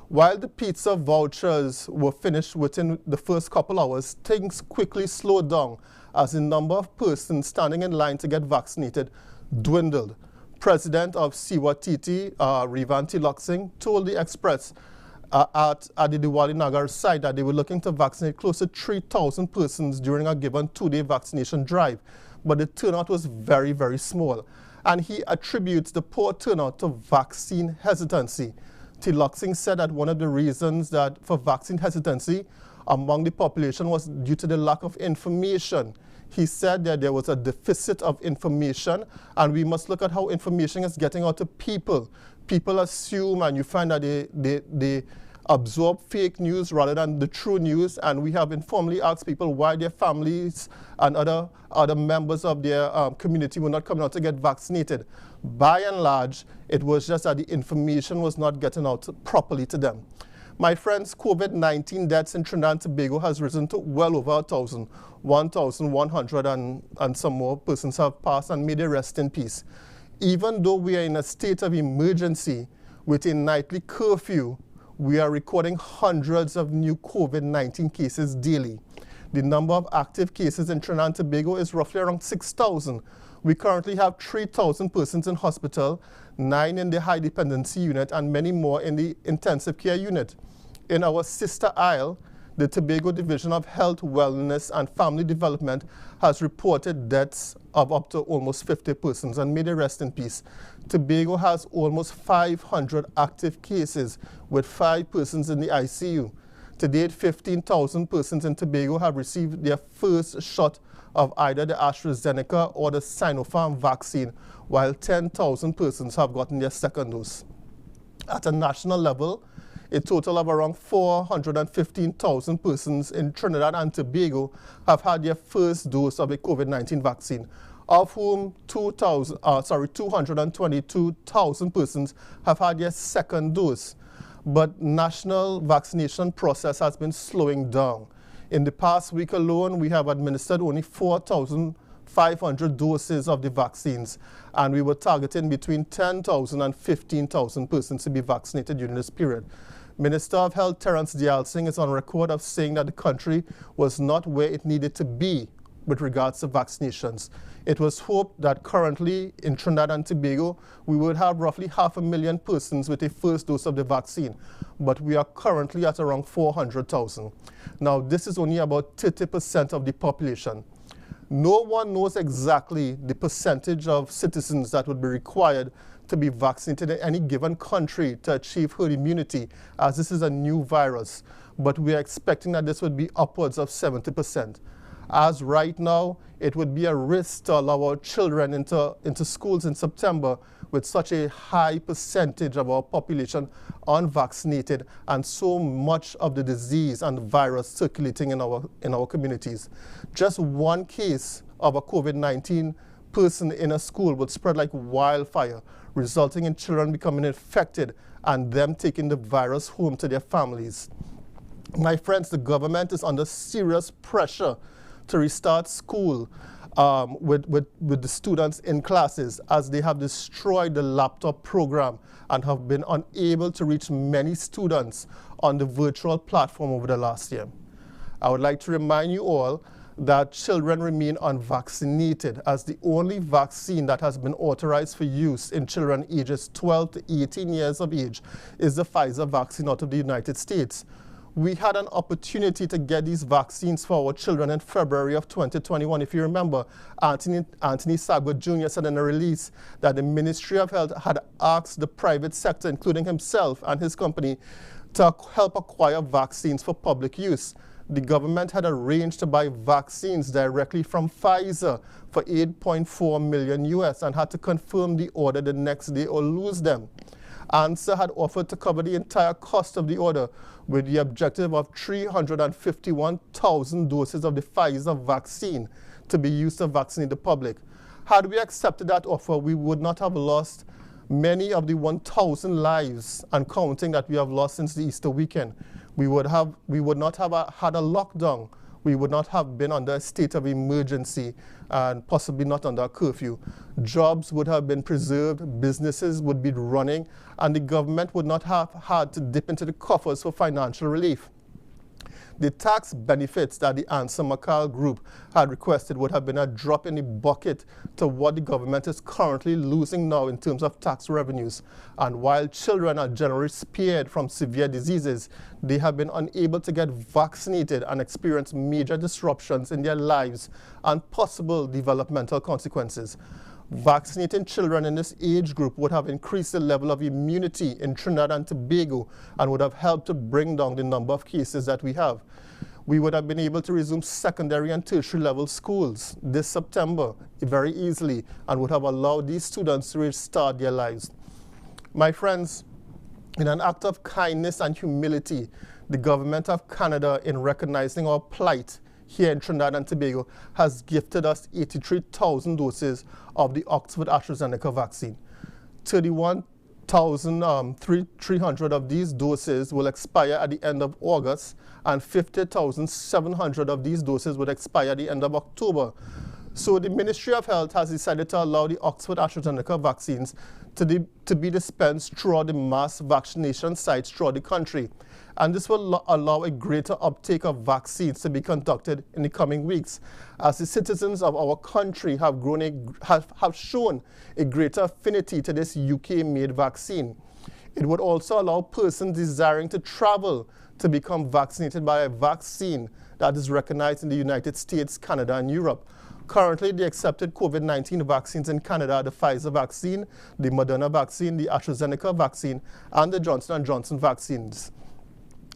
While the pizza vouchers were finished within the first couple hours, things quickly slowed down as the number of persons standing in line to get vaccinated dwindled. President of CWTT, Revanti Luxing, told the Express at the Diwali Nagar site that they were looking to vaccinate close to 3,000 persons during a given two-day vaccination drive, but the turnout was very, very small. And he attributes the poor turnout to vaccine hesitancy. Luxing said that one of the reasons that for vaccine hesitancy among the population was due to the lack of information. He said that there was a deficit of information, and we must look at how information is getting out to people. People assume, and you find that they absorb fake news rather than the true news, and we have informally asked people why their families and other members of their community were not coming out to get vaccinated. By and large, it was just that the information was not getting out properly to them. My friends, COVID-19 deaths in Trinidad and Tobago has risen to well over 1,000. 1,100 and some more persons have passed, and may they rest in peace. Even though we are in a state of emergency with a nightly curfew, we are recording hundreds of new COVID-19 cases daily. The number of active cases in Trinidad and Tobago is roughly around 6,000. We currently have 3,000 persons in hospital, 9 in the high dependency unit, and many more in the intensive care unit. In our sister isle, the Tobago Division of Health, Wellness, and Family Development has reported deaths of up to almost 50 persons, and may they rest in peace. Tobago has almost 500 active cases, with 5 persons in the ICU. To date, 15,000 persons in Tobago have received their first shot of either the AstraZeneca or the Sinopharm vaccine, while 10,000 persons have gotten their second dose. At a national level, a total of around 415,000 persons in Trinidad and Tobago have had their first dose of a COVID-19 vaccine, of whom 222,000 persons have had their second dose. But national vaccination process has been slowing down. In the past week alone, we have administered only 4,500 doses of the vaccines, and we were targeting between 10,000 and 15,000 persons to be vaccinated during this period. Minister of Health Terence Dialsing is on record of saying that the country was not where it needed to be with regards to vaccinations. It was hoped that currently in Trinidad and Tobago, we would have roughly 500,000 persons with a first dose of the vaccine, but we are currently at around 400,000. Now, this is only about 30% of the population. No one knows exactly the percentage of citizens that would be required to be vaccinated in any given country to achieve herd immunity, as this is a new virus. But we are expecting that this would be upwards of 70%. As right now, it would be a risk to allow our children into schools in September with such a high percentage of our population unvaccinated and so much of the disease and the virus circulating in our communities. Just one case of a COVID-19 person in a school would spread like wildfire, resulting in children becoming infected and them taking the virus home to their families. My friends, the government is under serious pressure to restart school with the students in classes, as they have destroyed the laptop program and have been unable to reach many students on the virtual platform over the last year. I would like to remind you all that children remain unvaccinated, as the only vaccine that has been authorized for use in children ages 12 to 18 years of age is the Pfizer vaccine out of the United States. We had an opportunity to get these vaccines for our children in February of 2021. If you remember, Anthony Sagbo Jr. said in a release that the Ministry of Health had asked the private sector, including himself and his company, to help acquire vaccines for public use. The government had arranged to buy vaccines directly from Pfizer for $8.4 million US and had to confirm the order the next day or lose them. ANSA had offered to cover the entire cost of the order with the objective of 351,000 doses of the Pfizer vaccine to be used to vaccinate the public. Had we accepted that offer, we would not have lost many of the 1,000 lives and counting that we have lost since the Easter weekend. We would not have had a lockdown. We would not have been under a state of emergency and possibly not under a curfew. Jobs would have been preserved, businesses would be running, and the government would not have had to dip into the coffers for financial relief. The tax benefits that the Ansa Makal group had requested would have been a drop in the bucket to what the government is currently losing now in terms of tax revenues. And while children are generally spared from severe diseases, they have been unable to get vaccinated and experience major disruptions in their lives and possible developmental consequences. Vaccinating children in this age group would have increased the level of immunity in Trinidad and Tobago and would have helped to bring down the number of cases that we have. We would have been able to resume secondary and tertiary level schools this September very easily and would have allowed these students to restart their lives. My friends, in an act of kindness and humility, the government of Canada, in recognizing our plight here in Trinidad and Tobago, has gifted us 83,000 doses of the Oxford AstraZeneca vaccine. 31,300 of these doses will expire at the end of August, and 50,700 of these doses would expire at the end of October. So the Ministry of Health has decided to allow the Oxford AstraZeneca vaccines to be dispensed throughout the mass vaccination sites throughout the country. And this will allow a greater uptake of vaccines to be conducted in the coming weeks, as the citizens of our country have shown a greater affinity to this UK-made vaccine. It would also allow persons desiring to travel to become vaccinated by a vaccine that is recognized in the United States, Canada, and Europe. Currently, the accepted COVID-19 vaccines in Canada are the Pfizer vaccine, the Moderna vaccine, the AstraZeneca vaccine, and the Johnson & Johnson vaccines.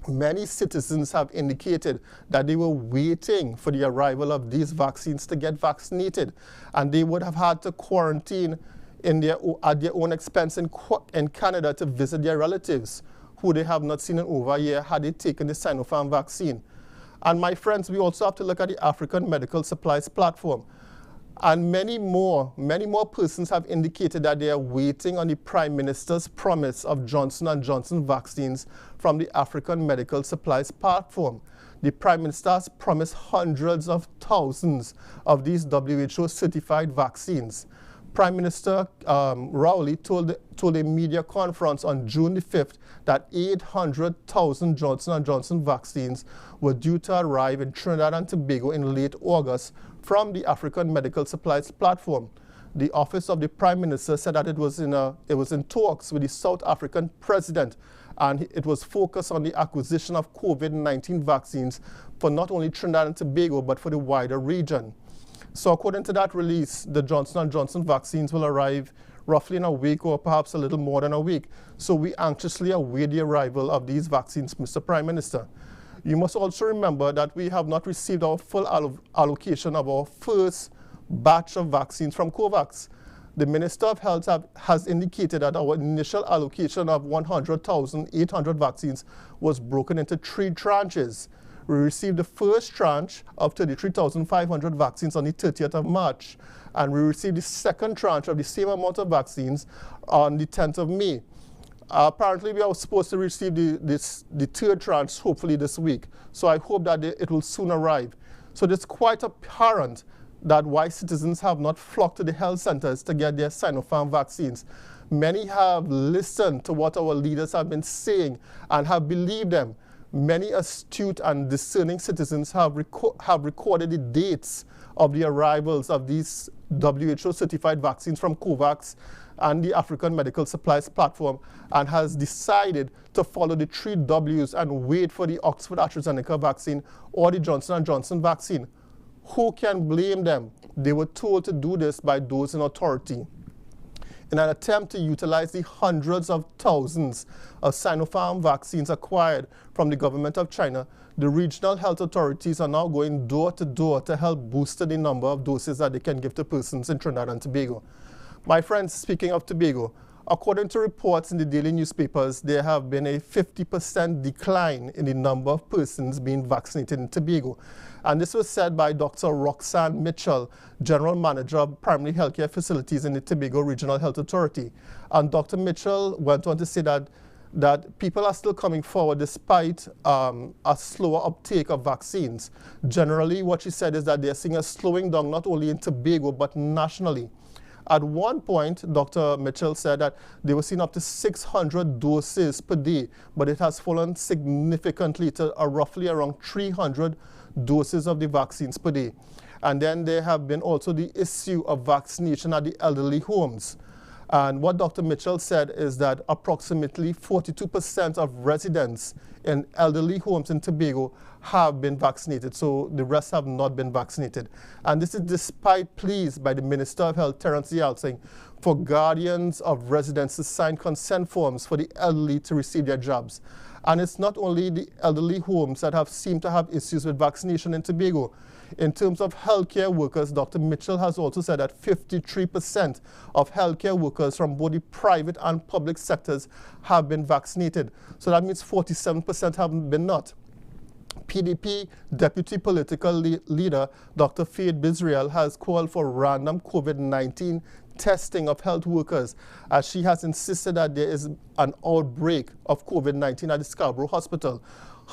Many citizens have indicated that they were waiting for the arrival of these vaccines to get vaccinated, and they would have had to quarantine at their own expense in Canada to visit their relatives, who they have not seen in over a year had they taken the Sinopharm vaccine. And my friends, we also have to look at the African Medical Supplies Platform. And many more persons have indicated that they are waiting on the Prime Minister's promise of Johnson & Johnson vaccines from the African Medical Supplies Platform. The Prime Minister has promised hundreds of thousands of these WHO-certified vaccines. Prime Minister Rowley told a media conference on June the 5th that 800,000 Johnson & Johnson vaccines were due to arrive in Trinidad and Tobago in late August from the African Medical Supplies Platform. The office of the Prime Minister said that it was in talks with the South African president, and it was focused on the acquisition of COVID-19 vaccines for not only Trinidad and Tobago but for the wider region. So according to that release, the Johnson & Johnson vaccines will arrive roughly in a week or perhaps a little more than a week. So we anxiously await the arrival of these vaccines, Mr. Prime Minister. You must also remember that we have not received our full allocation of our first batch of vaccines from COVAX. The Minister of Health has indicated that our initial allocation of 100,800 vaccines was broken into 3 tranches. We received the first tranche of 33,500 vaccines on the 30th of March, and we received the second tranche of the same amount of vaccines on the 10th of May. Apparently, we are supposed to receive the third tranche hopefully this week, so I hope that it will soon arrive. So it's quite apparent that why citizens have not flocked to the health centers to get their Sinopharm vaccines. Many have listened to what our leaders have been saying and have believed them. Many astute and discerning citizens have recorded the dates of the arrivals of these WHO-certified vaccines from COVAX and the African Medical Supplies Platform, and has decided to follow the 3 Ws and wait for the Oxford AstraZeneca vaccine or the Johnson & Johnson vaccine. Who can blame them? They were told to do this by those in authority. In an attempt to utilize the hundreds of thousands of Sinopharm vaccines acquired from the government of China, the regional health authorities are now going door to door to help boost the number of doses that they can give to persons in Trinidad and Tobago. My friends, speaking of Tobago, according to reports in the daily newspapers, there have been a 50% decline in the number of persons being vaccinated in Tobago. And this was said by Dr. Roxanne Mitchell, General Manager of Primary Healthcare Facilities in the Tobago Regional Health Authority. And Dr. Mitchell went on to say that people are still coming forward despite a slower uptake of vaccines. Generally, what she said is that they're seeing a slowing down not only in Tobago but nationally. At one point, Dr. Mitchell said that they were seeing up to 600 doses per day, but it has fallen significantly to roughly around 300 doses of the vaccines per day. And then there have been also the issue of vaccination at the elderly homes. And what Dr. Mitchell said is that approximately 42% of residents in elderly homes in Tobago have been vaccinated, so the rest have not been vaccinated. And this is despite pleas by the Minister of Health, Terence Yalsing, for guardians of residents to sign consent forms for the elderly to receive their jabs. And it's not only the elderly homes that have seemed to have issues with vaccination in Tobago. In terms of healthcare workers, Dr. Mitchell has also said that 53% of healthcare workers from both the private and public sectors have been vaccinated. So that means 47% have been not. PDP Deputy Political Leader Dr. Faith Bisrael has called for random COVID-19 testing of health workers, as she has insisted that there is an outbreak of COVID-19 at the Scarborough Hospital.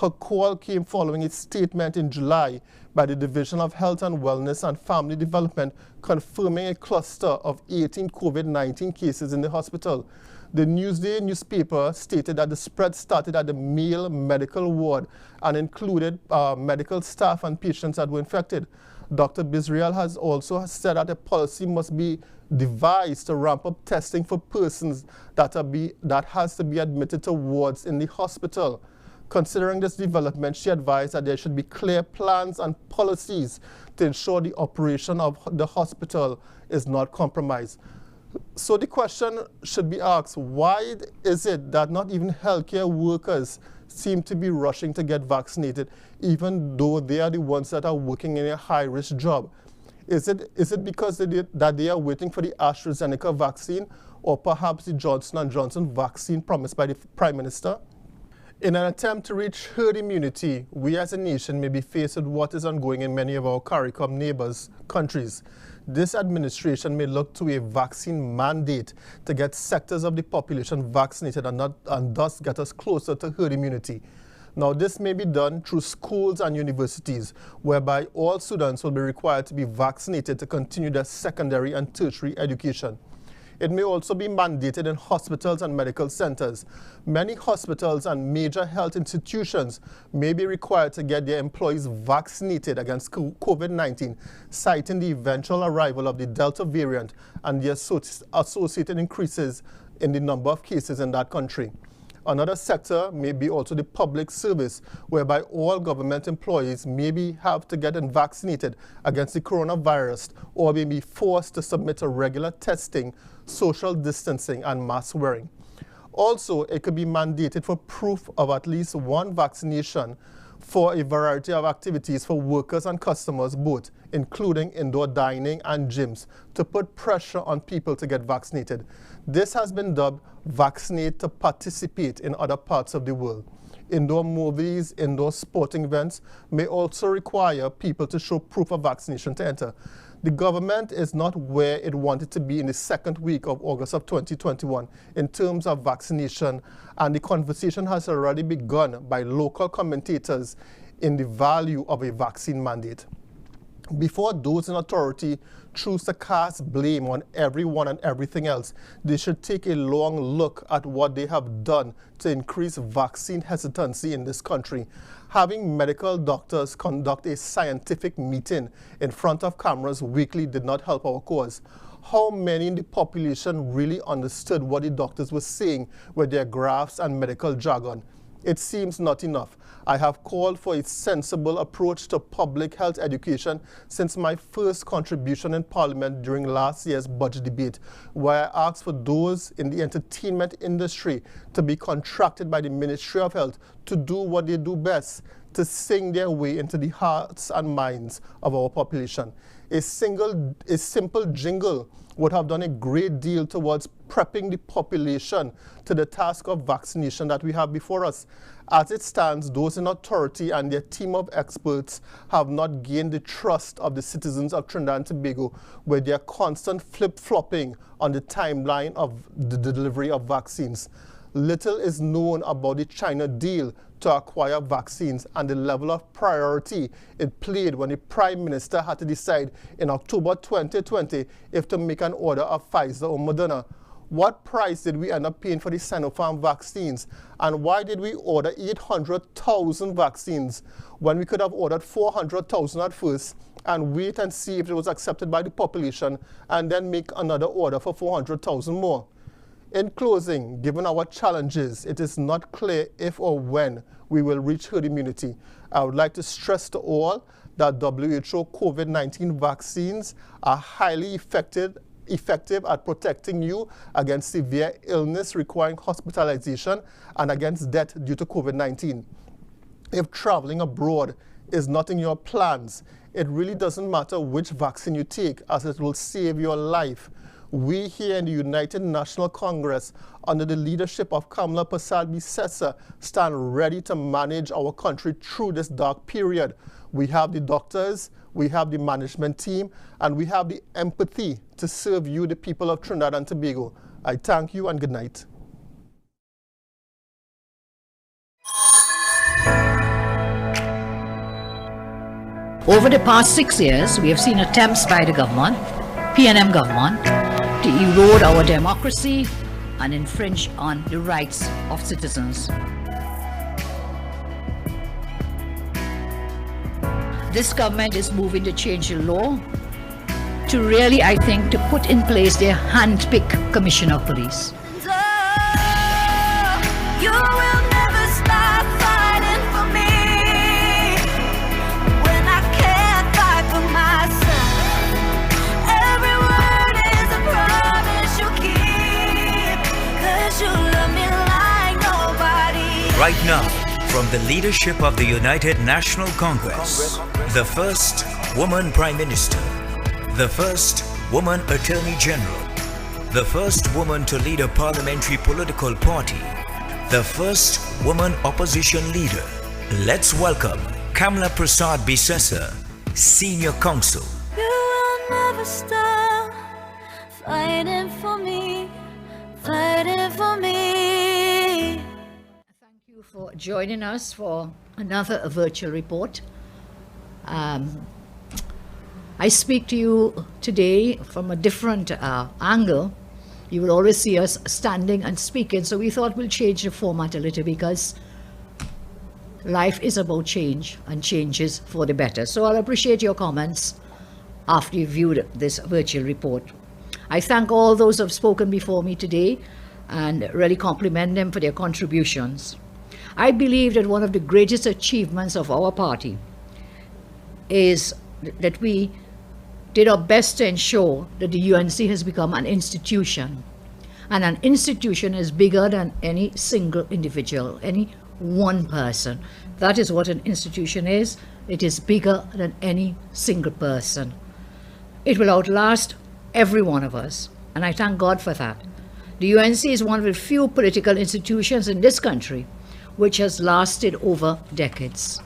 Her call came following its statement in July by the Division of Health and Wellness and Family Development confirming a cluster of 18 COVID-19 cases in the hospital. The Newsday newspaper stated that the spread started at the male medical ward and included medical staff and patients that were infected. Dr. Bisrael has also said that a policy must be devised to ramp up testing for persons that has to be admitted to wards in the hospital. Considering this development, she advised that there should be clear plans and policies to ensure the operation of the hospital is not compromised. So the question should be asked, why is it that not even healthcare workers seem to be rushing to get vaccinated, even though they are the ones that are working in a high-risk job? Is it because that they are waiting for the AstraZeneca vaccine, or perhaps the Johnson & Johnson vaccine promised by the Prime Minister? In an attempt to reach herd immunity, we as a nation may be faced with what is ongoing in many of our CARICOM neighbors' countries. This administration may look to a vaccine mandate to get sectors of the population vaccinated and thus get us closer to herd immunity. Now, this may be done through schools and universities, whereby all students will be required to be vaccinated to continue their secondary and tertiary education. It may also be mandated in hospitals and medical centers. Many hospitals and major health institutions may be required to get their employees vaccinated against COVID-19, citing the eventual arrival of the Delta variant and the associated increases in the number of cases in that country. Another sector may be also the public service, whereby all government employees maybe have to get vaccinated against the coronavirus or may be forced to submit to regular testing, social distancing, and mask wearing. Also, it could be mandated for proof of at least one vaccination for a variety of activities for workers and customers both, including indoor dining and gyms, to put pressure on people to get vaccinated. This has been dubbed vaccinate to participate in other parts of the world. Indoor movies, indoor sporting events may also require people to show proof of vaccination to enter. The government is not where it wanted to be in the second week of August of 2021 in terms of vaccination, and the conversation has already begun by local commentators in the value of a vaccine mandate. Before those in authority choose to cast blame on everyone and everything else, they should take a long look at what they have done to increase vaccine hesitancy in this country. Having medical doctors conduct a scientific meeting in front of cameras weekly did not help our cause. How many in the population really understood what the doctors were saying with their graphs and medical jargon? It seems not enough. I have called for a sensible approach to public health education since my first contribution in Parliament during last year's budget debate, where I asked for those in the entertainment industry to be contracted by the Ministry of Health to do what they do best, to sing their way into the hearts and minds of our population. A simple jingle would have done a great deal towards prepping the population to the task of vaccination that we have before us. As it stands, those in authority and their team of experts have not gained the trust of the citizens of Trinidad and Tobago with their constant flip-flopping on the timeline of the delivery of vaccines. Little is known about the China deal to acquire vaccines and the level of priority it played when the Prime Minister had to decide in October 2020 if to make an order of Pfizer or Moderna. What price did we end up paying for the Sinopharm vaccines? And why did we order 800,000 vaccines when we could have ordered 400,000 at first and wait and see if it was accepted by the population and then make another order for 400,000 more? In closing, given our challenges, it is not clear if or when we will reach herd immunity. I would like to stress to all that WHO COVID-19 vaccines are highly effective at protecting you against severe illness requiring hospitalization and against death due to COVID-19. If traveling abroad is not in your plans, it really doesn't matter which vaccine you take, as it will save your life. We here in the United National Congress, under the leadership of Kamala Persad-Bissessar, stand ready to manage our country through this dark period. We have the doctors, we have the management team, and we have the empathy to serve you, the people of Trinidad and Tobago. I thank you and good night. Over the past 6 years, we have seen attempts by the government, PNM government, to erode our democracy and infringe on the rights of citizens. This government is moving to change the law to really, I think, to put in place their hand-picked commissioner of police. You will never stop fighting for me when I can't fight for myself. Every word is a promise you keep, 'cause you love me like nobody. Right now, from the leadership of the United National Congress, the first woman Prime Minister, the first woman Attorney General, the first woman to lead a parliamentary political party, the first woman opposition leader. Let's welcome Kamala Persad-Bissessar, Senior Counsel. You will never stop fighting for me, fighting for me. Thank you you for joining us for another virtual report. I speak to you today from a different angle. You will always see us standing and speaking, so we thought we'll change the format a little because life is about change and changes for the better. So I'll appreciate your comments after you've viewed this virtual report. I thank all those who have spoken before me today and really compliment them for their contributions. I believe that one of the greatest achievements of our party is that we did our best to ensure that the UNC has become an institution. And an institution is bigger than any single individual, any one person. That is what an institution is. It is bigger than any single person. It will outlast every one of us, and I thank God for that. The UNC is one of the few political institutions in this country which has lasted over decades.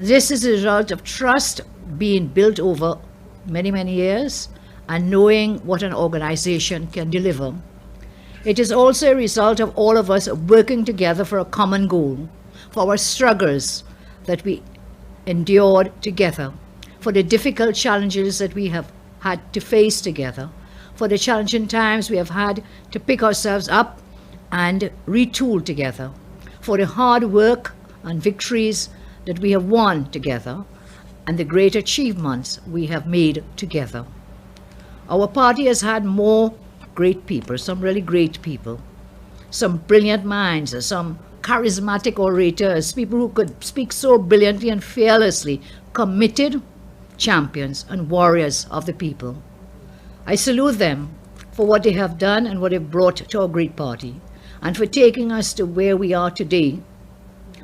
This is a result of trust being built over many, many years and knowing what an organization can deliver. It is also a result of all of us working together for a common goal, for our struggles that we endured together, for the difficult challenges that we have had to face together, for the challenging times we have had to pick ourselves up and retool together, for the hard work and victories that we have won together, and the great achievements we have made together. Our party has had more great people, some really great people, some brilliant minds, some charismatic orators, people who could speak so brilliantly and fearlessly, committed champions and warriors of the people. I salute them for what they have done and what they've brought to our great party, and for taking us to where we are today.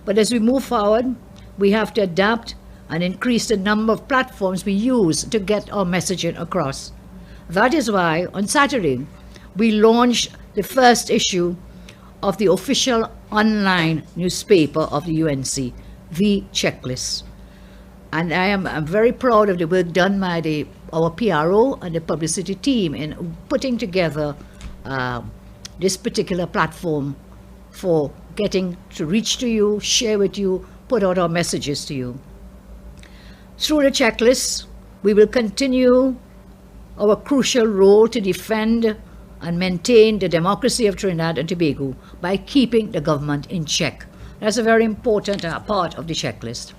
But as we move forward, we have to adapt and increase the number of platforms we use to get our messaging across. That is why on Saturday, we launched the first issue of the official online newspaper of the UNC, The Checklist. And I'm very proud of the work done by our PRO and the publicity team in putting together this particular platform for getting to reach to you, share with you, put out our messages to you. Through the checklist, we will continue our crucial role to defend and maintain the democracy of Trinidad and Tobago by keeping the government in check. That's a very important part of the checklist.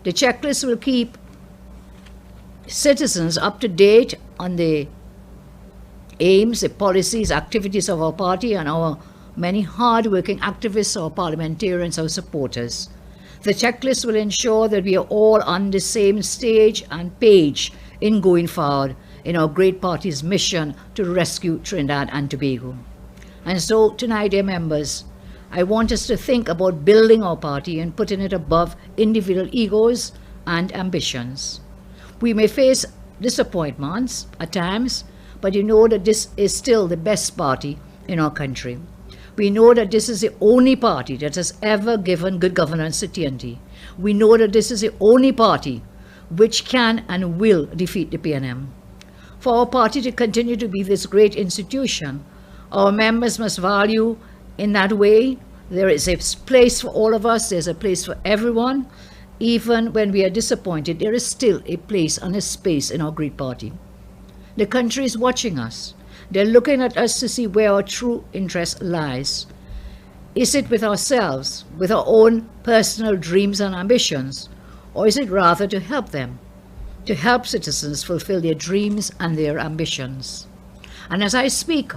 The checklist will keep citizens up to date on the aims, the policies, activities of our party and our many hard-working activists, our parliamentarians, our supporters. The checklist will ensure that we are all on the same stage and page in going forward in our great party's mission to rescue Trinidad and Tobago. And so tonight, dear members, I want us to think about building our party and putting it above individual egos and ambitions. We may face disappointments at times, but you know that this is still the best party in our country. We know that this is the only party that has ever given good governance to TNT. We know that this is the only party which can and will defeat the PNM. For our party to continue to be this great institution, our members must value in that way. There is a place for all of us, there's a place for everyone. Even when we are disappointed, there is still a place and a space in our great party. The country is watching us. They're looking at us to see where our true interest lies. Is it with ourselves, with our own personal dreams and ambitions, or is it rather to help them, to help citizens fulfill their dreams and their ambitions? And as I speak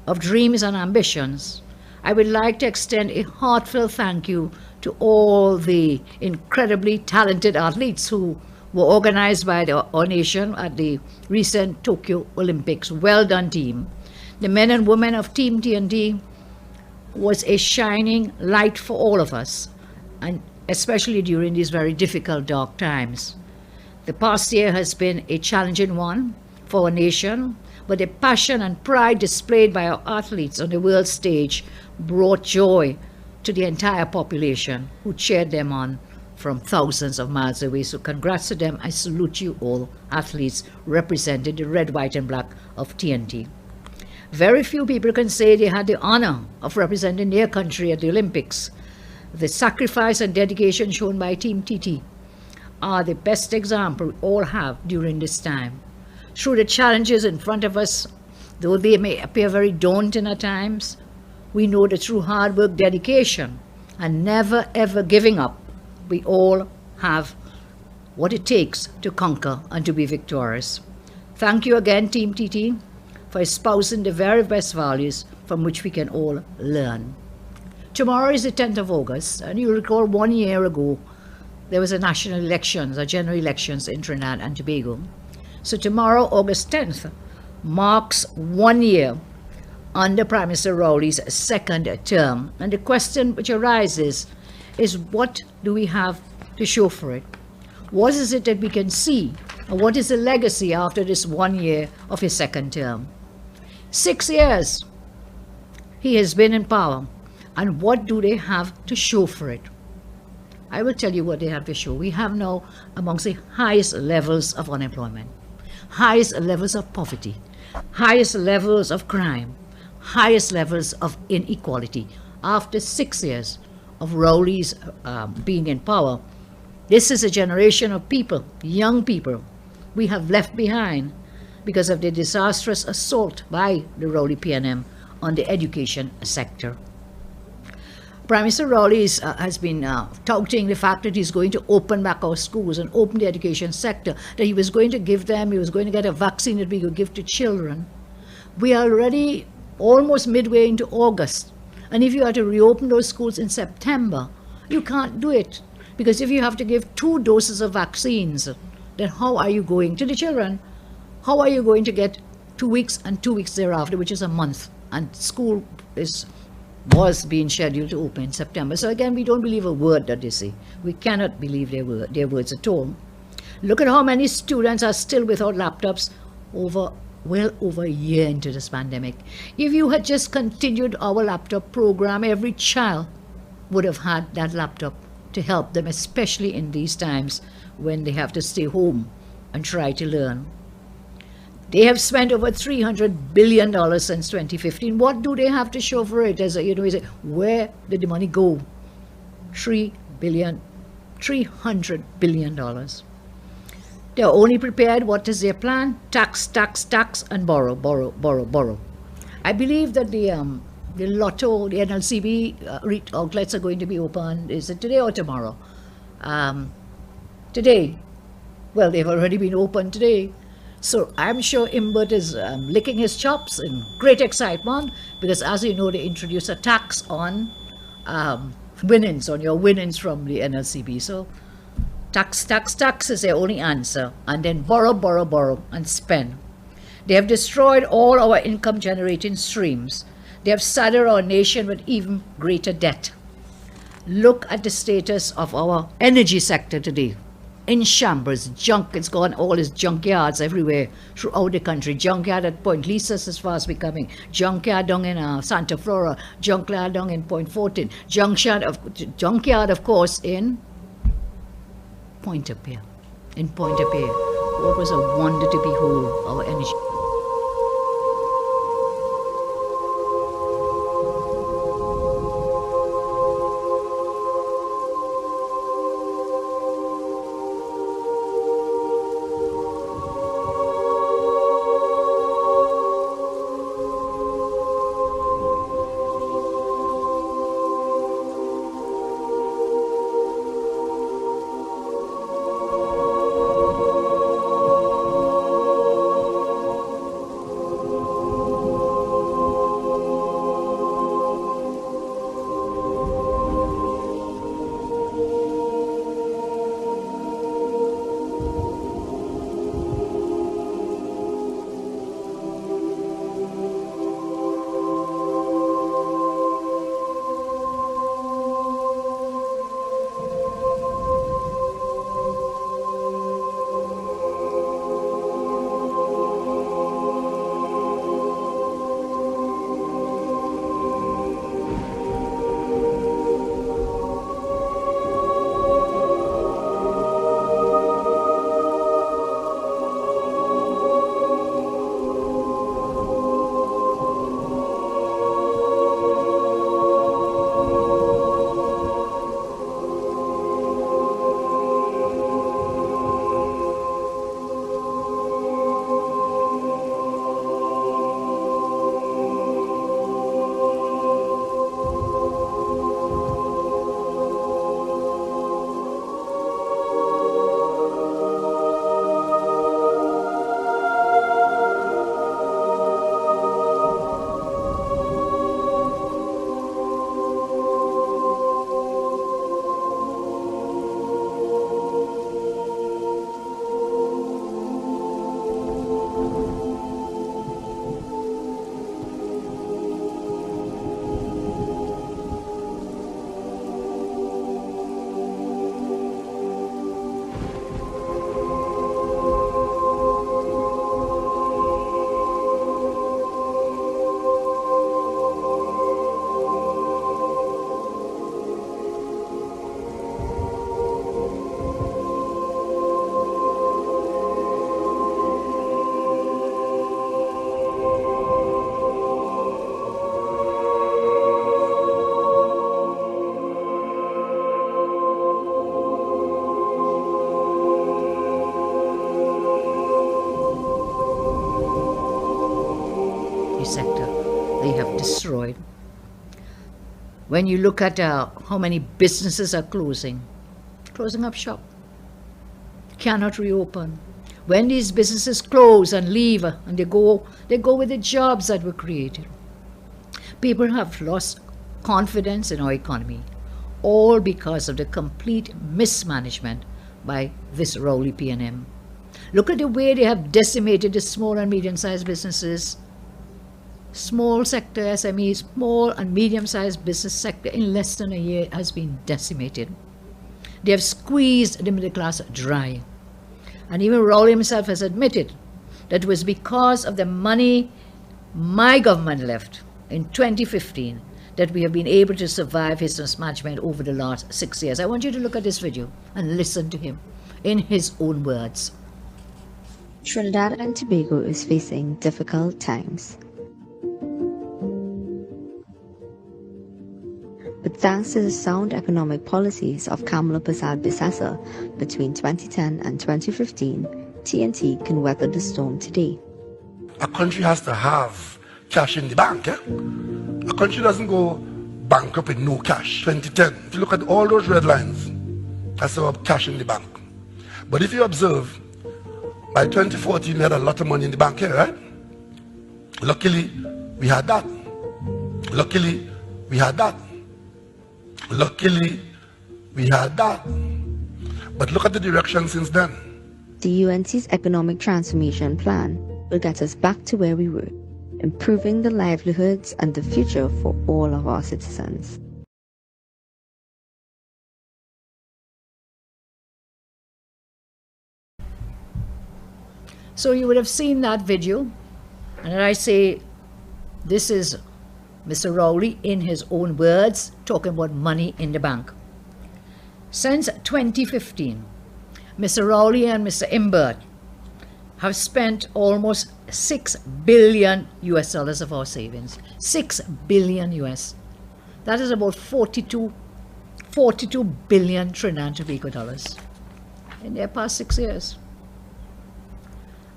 of dreams and ambitions, I would like to extend a heartfelt thank you to all the incredibly talented athletes who were organized by our nation at the recent Tokyo Olympics. Well done, team. The men and women of Team TNT was a shining light for all of us, and especially during these very difficult, dark times. The past year has been a challenging one for our nation, but the passion and pride displayed by our athletes on the world stage brought joy to the entire population who cheered them on from thousands of miles away. So congrats to them. I salute you all, athletes representing the red, white, and black of TNT. Very few people can say they had the honor of representing their country at the Olympics. The sacrifice and dedication shown by Team TT are the best example we all have during this time. Through the challenges in front of us, though they may appear very daunting at times, we know that through hard work, dedication, and never ever giving up, we all have what it takes to conquer and to be victorious. Thank you again, Team TT, for espousing the very best values from which we can all learn. Tomorrow is the 10th of August, and you recall 1 year ago, there was a national elections, a general elections in Trinidad and Tobago. So tomorrow, August 10th, marks 1 year under Prime Minister Rowley's second term. And the question which arises is, what do we have to show for it? What is it that we can see? And what is the legacy after this 1 year of his second term? 6 years he has been in power. And what do they have to show for it? I will tell you what they have to show. We have now amongst the highest levels of unemployment, highest levels of poverty, highest levels of crime, highest levels of inequality. After 6 years of Rowley's being in power, this is a generation of people, young people, we have left behind because of the disastrous assault by the Rowley PNM on the education sector. Prime Minister Rowley has been touting the fact that he's going to open back our schools and open the education sector, that he was going to give them, he was going to get a vaccine that we could give to children. We are already almost midway into August, and if you are to reopen those schools in September, you can't do it, because if you have to give 2 doses of vaccines, then how are you going to the children? How are you going to get 2 weeks and 2 weeks thereafter, which is a month, and school was being scheduled to open in September. So again, we don't believe a word that they say. We cannot believe their words at all. Look at how many students are still without laptops well over a year into this pandemic. If you had just continued our laptop program, every child would have had that laptop to help them, especially in these times when they have to stay home and try to learn. They have spent over $300 billion since 2015. What do they have to show for it? As you say, where did the money go? $300 billion. They are only prepared. What is their plan? Tax, tax, tax, and borrow, borrow, borrow, borrow. I believe that the Lotto, the NLCB outlets are going to be open. Is it today or tomorrow? Today. Well, they've already been open today. So I'm sure Imbert is licking his chops in great excitement, because as you know, they introduced a tax on winnings, on your winnings from the NLCB. So tax, tax, tax is their only answer, and then borrow, borrow, borrow, and spend. They have destroyed all our income generating streams. They have saddled our nation with even greater debt. Look at the status of our energy sector today. In shambles, junk, it's gone, all its junkyards everywhere throughout the country. Junkyard at Point Lisas as far as becoming, junkyard down in Santa Flora, junkyard down in Point Fortin, junkyard of course in Pointe-a-Pierre. In Pointe-a-Pierre, what was a wonder to behold, our energy. sector they have destroyed. When you look at how many businesses are closing up shop, cannot reopen. When these businesses close and leave and they go with the jobs that were created. People have lost confidence in our economy, all because of the complete mismanagement by this Rowley P&M. Look at the way they have decimated the small and medium-sized businesses. Small sector SMEs, small and medium-sized business sector in less than a year has been decimated. They have squeezed the middle class dry. And even Rowley himself has admitted that it was because of the money my government left in 2015 that we have been able to survive his mismanagement over the last 6 years. I want you to look at this video and listen to him in his own words. Trinidad and Tobago is facing difficult times. But thanks to the sound economic policies of Kamla Persad-Bissessar between 2010 and 2015, TNT can weather the storm today. A country has to have cash in the bank. A country doesn't go bankrupt with no cash. 2010, if you look at all those red lines, that's our cash in the bank. But if you observe, by 2014 we had a lot of money in the bank here, right? Luckily, we had that. Luckily, we had that. Luckily, we had that. But look at the direction since then. The UNC's economic transformation plan will get us back to where we were, improving the livelihoods and the future for all of our citizens. So you would have seen that video, and I say this is Mr. Rowley in his own words talking about money in the bank. Since 2015, Mr. Rowley and Mr. Imbert have spent almost $6 billion of our savings. $6 billion US. That is about 42 billion Trinidad and Tobago dollars in their past 6 years.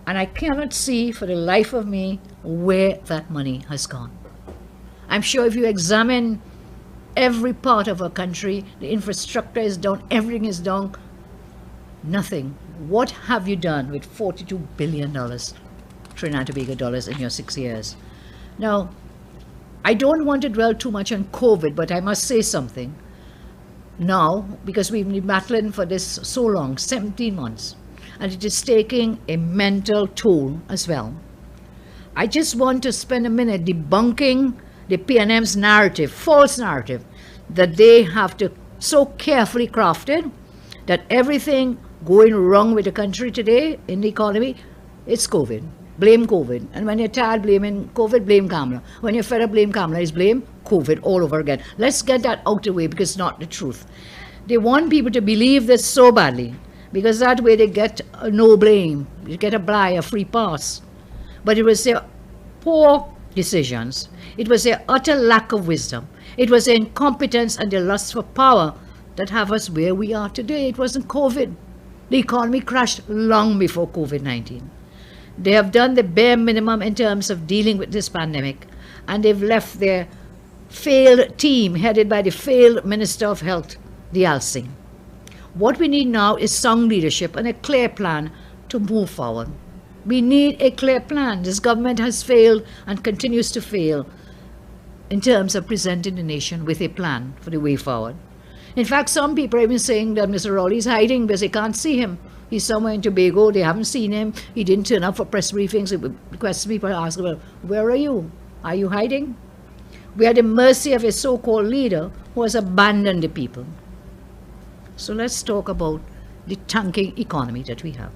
And I cannot see for the life of me where that money has gone. I'm sure if you examine every part of our country, the infrastructure is down, everything is down, nothing. What have you done with $42 billion Trinidad and Tobago dollars in your 6 years? Now, I don't want to dwell too much on COVID, but I must say something now, because we've been battling for this so long, 17 months, and it is taking a mental toll as well. I just want to spend a minute debunking the P&M's narrative, false narrative, that they have to so carefully crafted that everything going wrong with the country today in the economy, it's COVID. Blame COVID. And when you're tired blaming COVID, blame Kamla. When you're fed up, blame Kamla. It's blame COVID all over again. Let's get that out of the way because it's not the truth. They want people to believe this so badly because that way they get no blame. You get a free pass. But it was their poor decisions. It was their utter lack of wisdom. It was their incompetence and their lust for power that have us where we are today. It wasn't COVID. The economy crashed long before COVID-19. They have done the bare minimum in terms of dealing with this pandemic, and they've left their failed team headed by the failed Minister of Health, Dialsing. What we need now is sound leadership and a clear plan to move forward. We need a clear plan. This government has failed and continues to fail in terms of presenting the nation with a plan for the way forward. In fact, some people are even saying that Mr. Rowley is hiding because they can't see him. He's somewhere in Tobago, they haven't seen him, he didn't turn up for press briefings. The question people ask, well, where are you? Are you hiding? We are at the mercy of a so-called leader who has abandoned the people. So let's talk about the tanking economy that we have.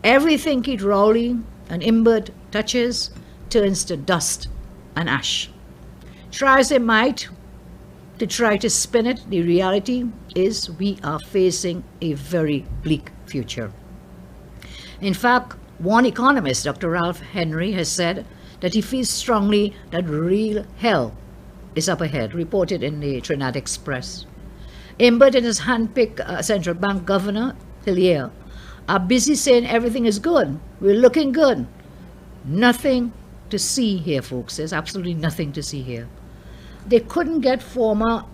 Everything Keith Rowley and Imbert touches turns to dust and ash. Try as they might to try to spin it, the reality is we are facing a very bleak future. In fact, one economist, Dr. Ralph Henry, has said that he feels strongly that real hell is up ahead, reported in the Trinidad Express. Imbert and his hand-picked central bank governor, Hillier, are busy saying everything is good, we're looking good. Nothing to see here, folks. There's absolutely nothing to see here. They couldn't get former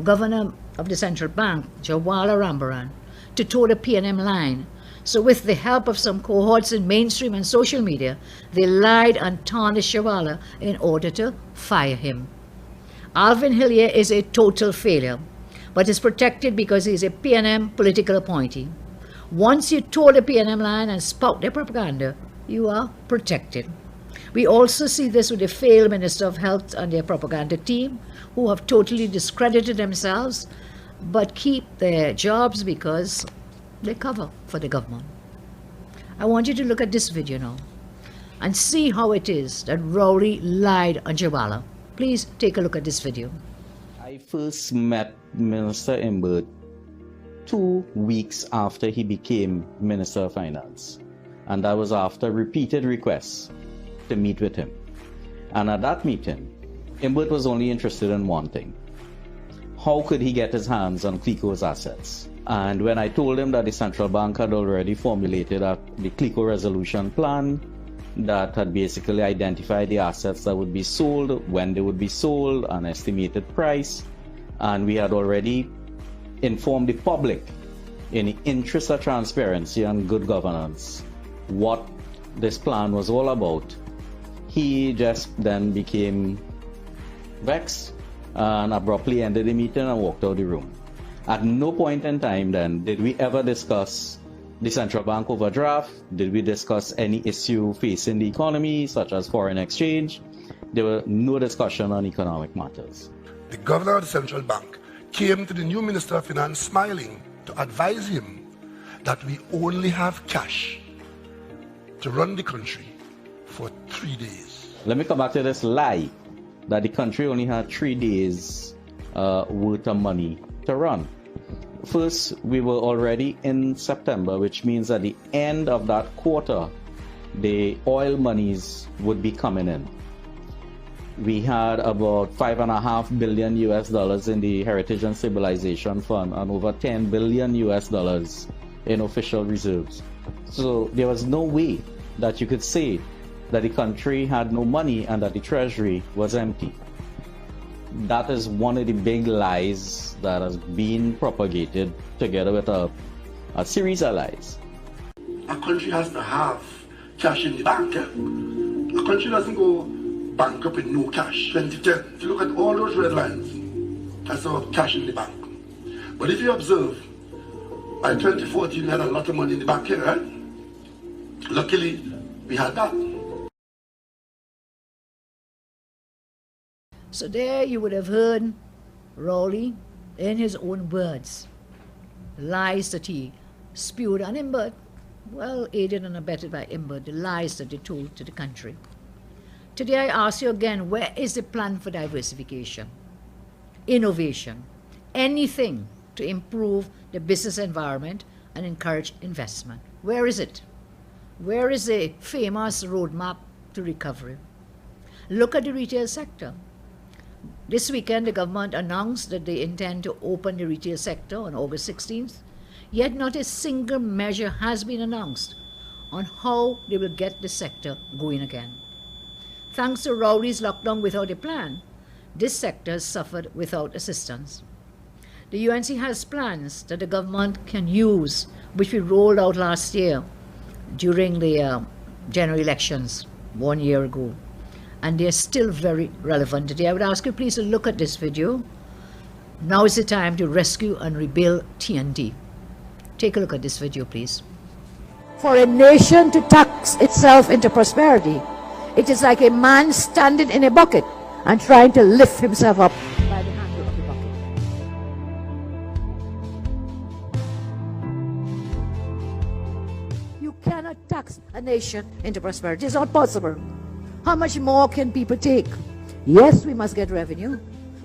governor of the central bank, Jawala Rambaran, to toe the PNM line. So with the help of some cohorts in mainstream and social media, they lied and tarnished Jawala in order to fire him. Alvin Hillier is a total failure, but is protected because he is a PNM political appointee. Once you toe the PNM line and spout their propaganda, you are protected. We also see this with the failed Minister of Health and their propaganda team, who have totally discredited themselves, but keep their jobs because they cover for the government. I want you to look at this video now and see how it is that Rowley lied on Jawala. Please take a look at this video. I first met Minister Imbert 2 weeks after he became Minister of Finance, and that was after repeated requests to meet with him. And at that meeting, Imbert was only interested in one thing: how could he get his hands on CLICO's assets? And when I told him that the central bank had already formulated the CLICO resolution plan that had basically identified the assets that would be sold, when they would be sold, an estimated price, and we had already informed the public in the interest of transparency and good governance what this plan was all about, he just then became vexed and abruptly ended the meeting and walked out of the room. At no point in time then did we ever discuss the central bank overdraft. Did we discuss any issue facing the economy, such as foreign exchange? There were no discussion on economic matters. The governor of the central bank came to the new Minister of Finance smiling to advise him that we only have cash to run the country for 3 days. Let me come back to this lie that the country only had 3 days worth of money to run. First, we were already in September, which means at the end of that quarter, the oil monies would be coming in. We had about $5.5 billion in the Heritage and Stabilization Fund and over $10 billion in official reserves. So there was no way that you could say that the country had no money and that the treasury was empty. That is one of the big lies that has been propagated together with a series of lies. A country has to have cash in the bank. A country doesn't go bankrupt with no cash. 2010, if you look at all those red lines, that's our cash in the bank. But if you observe, by 2014 we had a lot of money in the bank here, right? Luckily, we had that. So there you would have heard Rowley, in his own words, lies that he spewed on Imbert, well aided and abetted by Imbert, the lies that they told to the country. Today I ask you again, where is the plan for diversification, innovation, anything to improve the business environment and encourage investment? Where is it? Where is the famous roadmap to recovery? Look at the retail sector. This weekend, the government announced that they intend to open the retail sector on August 16th, yet not a single measure has been announced on how they will get the sector going again. Thanks to Rowley's lockdown without a plan, this sector has suffered without assistance. The UNC has plans that the government can use, which we rolled out last year during the general elections 1 year ago. And they're still very relevant today. I would ask you please to look at this video. Now is the time to rescue and rebuild TNT. Take a look at this video, please. For a nation to tax itself into prosperity, it is like a man standing in a bucket and trying to lift himself up by the handle of the bucket. You cannot tax a nation into prosperity. It's not possible. How much more can people take? Yes, we must get revenue,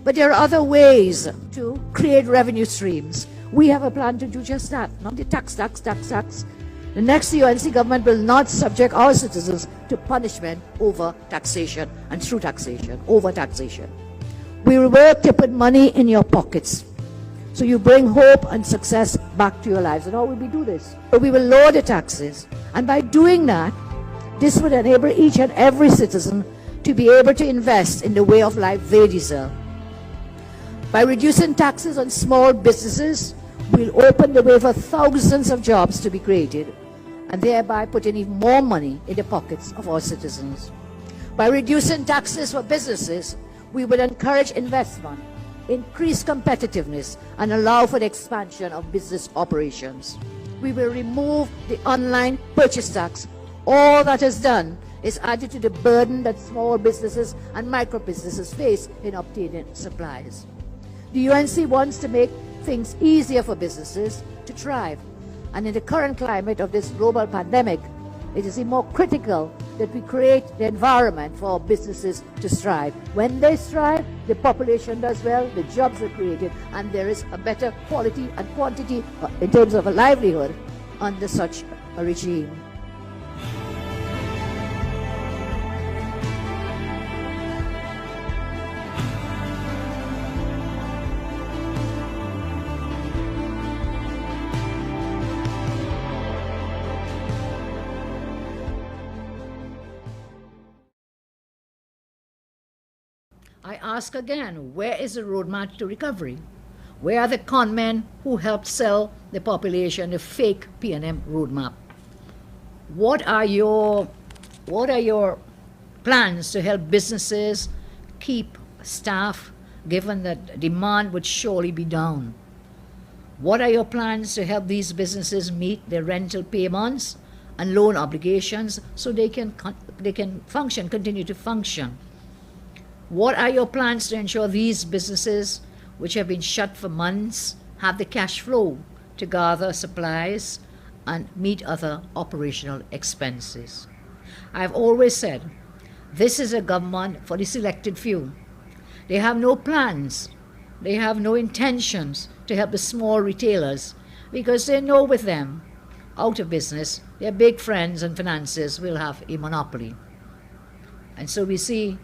but there are other ways to create revenue streams. We have a plan to do just that, not the tax. The next UNC government will not subject our citizens to punishment over taxation and through taxation, over taxation. We will work to put money in your pockets, so you bring hope and success back to your lives. And how will we do this? So we will lower the taxes, and by doing that, This would enable each and every citizen to be able to invest in the way of life they deserve. By reducing taxes on small businesses, we'll open the way for thousands of jobs to be created and thereby putting even more money in the pockets of our citizens. By reducing taxes for businesses, we will encourage investment, increase competitiveness, and allow for the expansion of business operations. We will remove the online purchase tax. All that is done is added to the burden that small businesses and micro businesses face in obtaining supplies. The UNC wants to make things easier for businesses to thrive. And in the current climate of this global pandemic, it is more critical that we create the environment for our businesses to strive. When they strive, the population does well, the jobs are created, and there is a better quality and quantity in terms of a livelihood under such a regime. I ask again, where is the roadmap to recovery? Where are the conmen who helped sell the population the fake P&M roadmap? What are your plans to help businesses keep staff, given that demand would surely be down? What are your plans to help these businesses meet their rental payments and loan obligations so they can continue to function? What are your plans to ensure these businesses, which have been shut for months, have the cash flow to gather supplies and meet other operational expenses? I've always said, this is a government for the selected few. They have no plans, they have no intentions to help the small retailers because they know with them, out of business, their big friends and financiers will have a monopoly. And so we see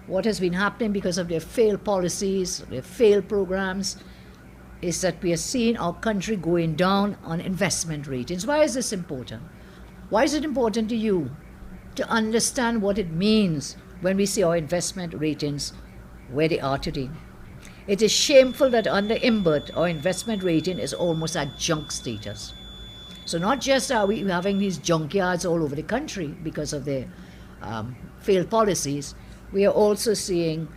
what has been happening because of their failed policies, their failed programs, is that we are seeing our country going down on investment ratings. Why is this important? Why is it important to you to understand what it means when we see our investment ratings where they are today? It is shameful that under IMBERT, our investment rating is almost at junk status. So not just are we having these junkyards all over the country because of their failed policies, we are also seeing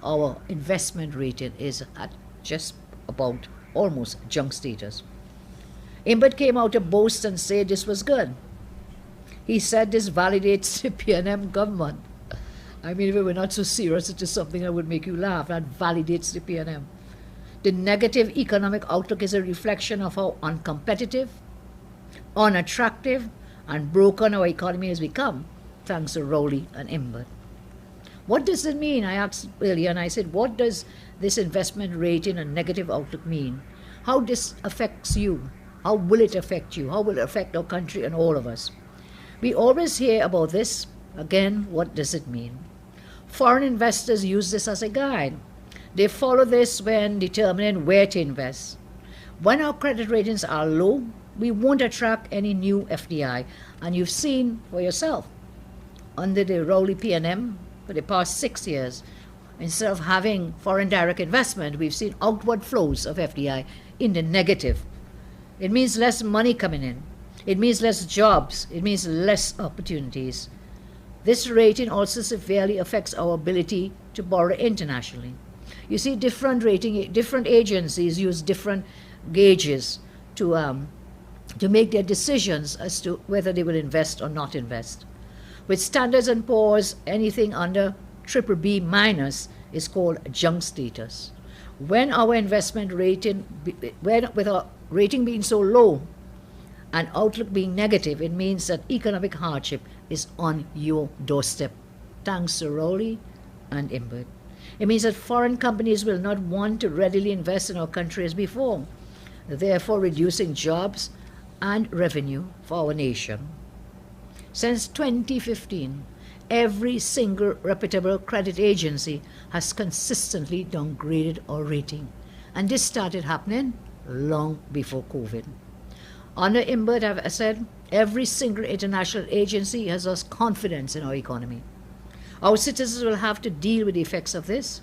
our investment rating is at just about almost junk status. IMBERT came out to boast and say this was good. He said this validates the P&M government. I mean, if we were not so serious, it is something that would make you laugh. That validates the P&M. The negative economic outlook is a reflection of how uncompetitive, unattractive, and broken our economy has become, thanks to Rowley and IMBERT. What does it mean? I asked earlier, and I said, what does this investment rating and negative outlook mean? How this affects you? How will it affect you? How will it affect our country and all of us? We always hear about this. Again, what does it mean? Foreign investors use this as a guide. They follow this when determining where to invest. When our credit ratings are low, we won't attract any new FDI. And you've seen for yourself, under the Rowley P&M, for the past 6 years, instead of having foreign direct investment, we've seen outward flows of FDI in the negative. It means less money coming in. It means less jobs. It means less opportunities. This rating also severely affects our ability to borrow internationally. You see, different agencies use different gauges to make their decisions as to whether they will invest or not invest. With Standards & Poor's, anything under BBB minus is called junk status. When our investment rating, with our rating being so low and outlook being negative, it means that economic hardship is on your doorstep, thanks to Rowley and IMBERT. It means that foreign companies will not want to readily invest in our country as before, therefore reducing jobs and revenue for our nation. Since 2015, every single reputable credit agency has consistently downgraded our rating. And this started happening long before COVID. Under IMBERT, I said, Every single international agency has lost confidence in our economy. Our citizens will have to deal with the effects of this.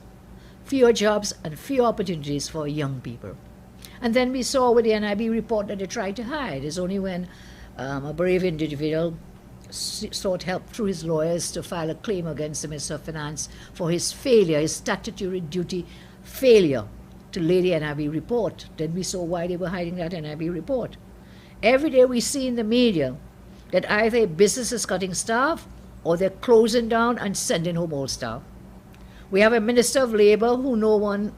Fewer jobs and fewer opportunities for young people. And then we saw with the NIB report that they tried to hide. It's only when a brave individual sought help through his lawyers to file a claim against the Minister of Finance for his failure, his statutory duty failure to lay the NIB report. Then we saw why they were hiding that NIB report. Every day we see in the media that either a business is cutting staff or they're closing down and sending home all staff. We have a Minister of Labour who no one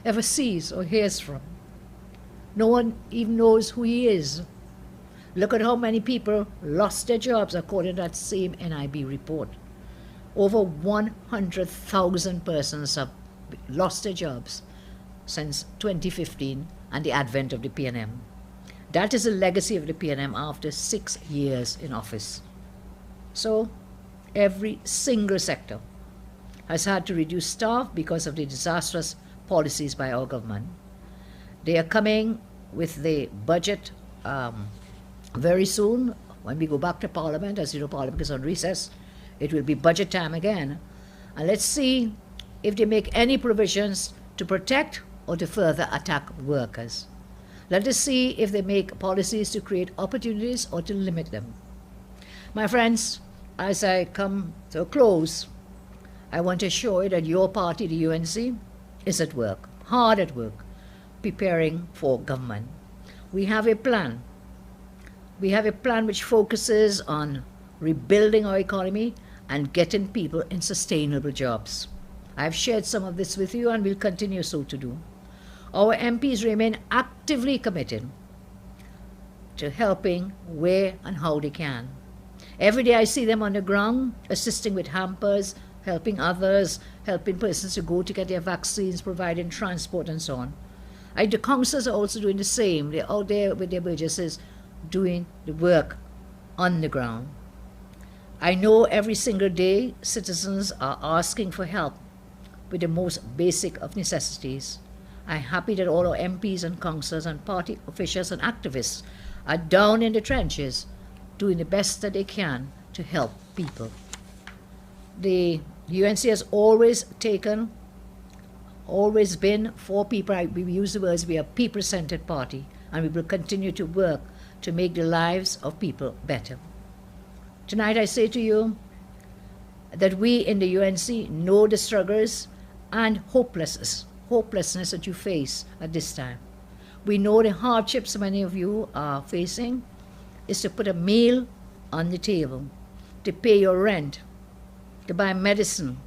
ever sees or hears from. No one even knows who he is. Look at how many people lost their jobs according to that same NIB report. Over 100,000 persons have lost their jobs since 2015 and the advent of the PNM. That is the legacy of the PNM after 6 years in office. So every single sector has had to reduce staff because of the disastrous policies by our government. They are coming with the budget very soon. When we go back to Parliament, as you know, Parliament is on recess, it will be budget time again. And let's see if they make any provisions to protect or to further attack workers. Let us see if they make policies to create opportunities or to limit them. My friends, as I come to a close, I want to assure you that your party, the UNC, is at work, hard at work, preparing for government. We have a plan. We have a plan which focuses on rebuilding our economy and getting people in sustainable jobs. I've shared some of this with you and will continue so to do. Our MPs remain actively committed to helping where and how they can. Every day I see them on the ground, assisting with hampers, helping others, helping persons to go to get their vaccines, providing transport and so on. The councillors are also doing the same. They're out there with their burgesses doing the work on the ground. I know every single day citizens are asking for help with the most basic of necessities. I'm happy that all our MPs and councillors and party officials and activists are down in the trenches doing the best that they can to help people. The UNC has always been for people. We use the words, we are a people-centered party, and we will continue to work to make the lives of people better. Tonight I say to you that we in the UNC know the struggles and hopelessness that you face at this time. We know the hardships many of you are facing is to put a meal on the table, to pay your rent, to buy medicine,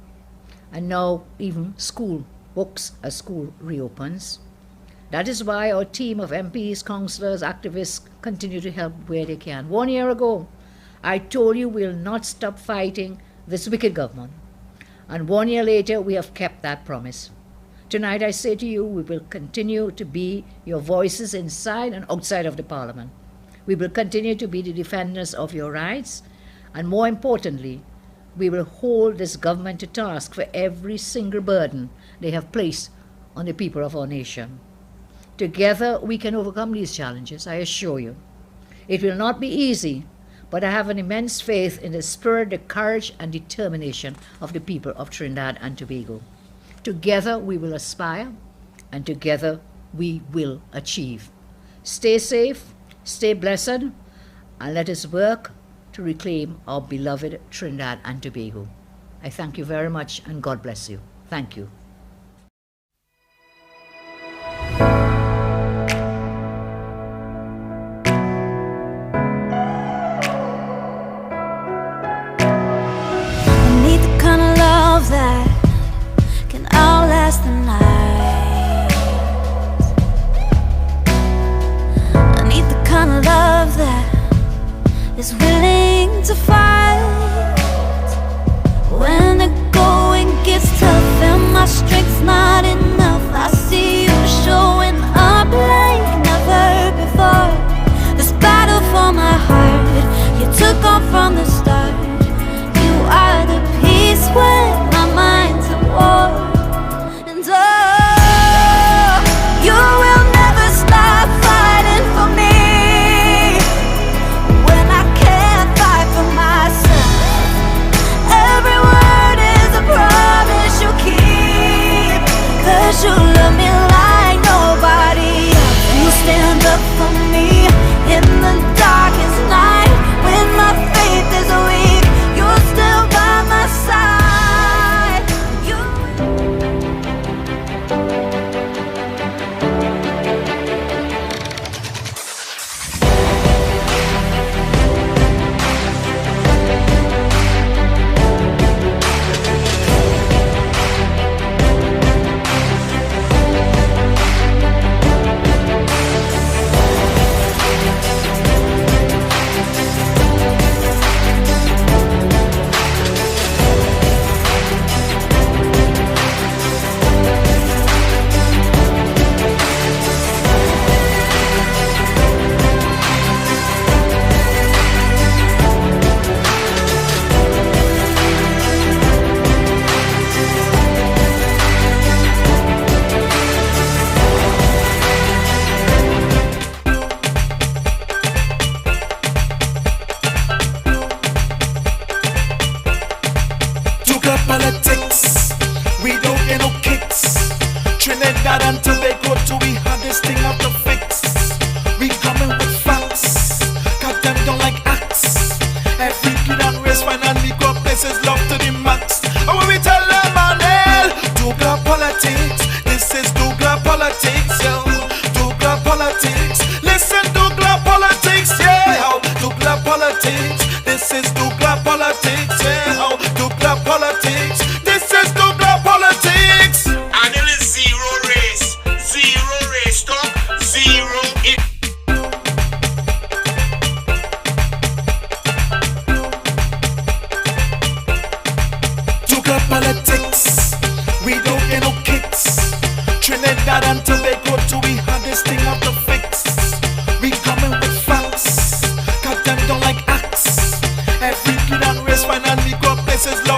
and now even school books as school reopens. That is why our team of MPs, councillors, activists continue to help where they can. 1 year ago, I told you we'll not stop fighting this wicked government. And 1 year later, we have kept that promise. Tonight I say to you, we will continue to be your voices inside and outside of the Parliament. We will continue to be the defenders of your rights, and more importantly, we will hold this government to task for every single burden they have placed on the people of our nation. Together we can overcome these challenges, I assure you. It will not be easy, but I have an immense faith in the spirit, the courage and determination of the people of Trinidad and Tobago. Together we will aspire, and together we will achieve. Stay safe, stay blessed, and let us work to reclaim our beloved Trinidad and Tobago. I thank you very much, and God bless you. Thank you. I need the kind of love that can outlast the night. I need the kind of love that is willing to fight when the going gets tough and my Douglas politics, we don't get no kicks. Trinidad and Tobago, do we have this thing out to fix? We coming with facts, got them don't like acts. Every kid and race, fine and Negro places love to the max. And when we tell them, Manel, Douglas politics, this is Douglas politics, yo. Douglas politics, listen, Douglas politics, yeah. Douglas politics, this is Douglas politics, yeah. Douglas politics, this is Douglas politics. And it is zero race, stop, zero it. Douglas politics, we don't get no kicks. Trinidad and Tobago, do we have this thing out to fix? We coming with facts, got them don't like acts. Every kid and race, fine and Negro places love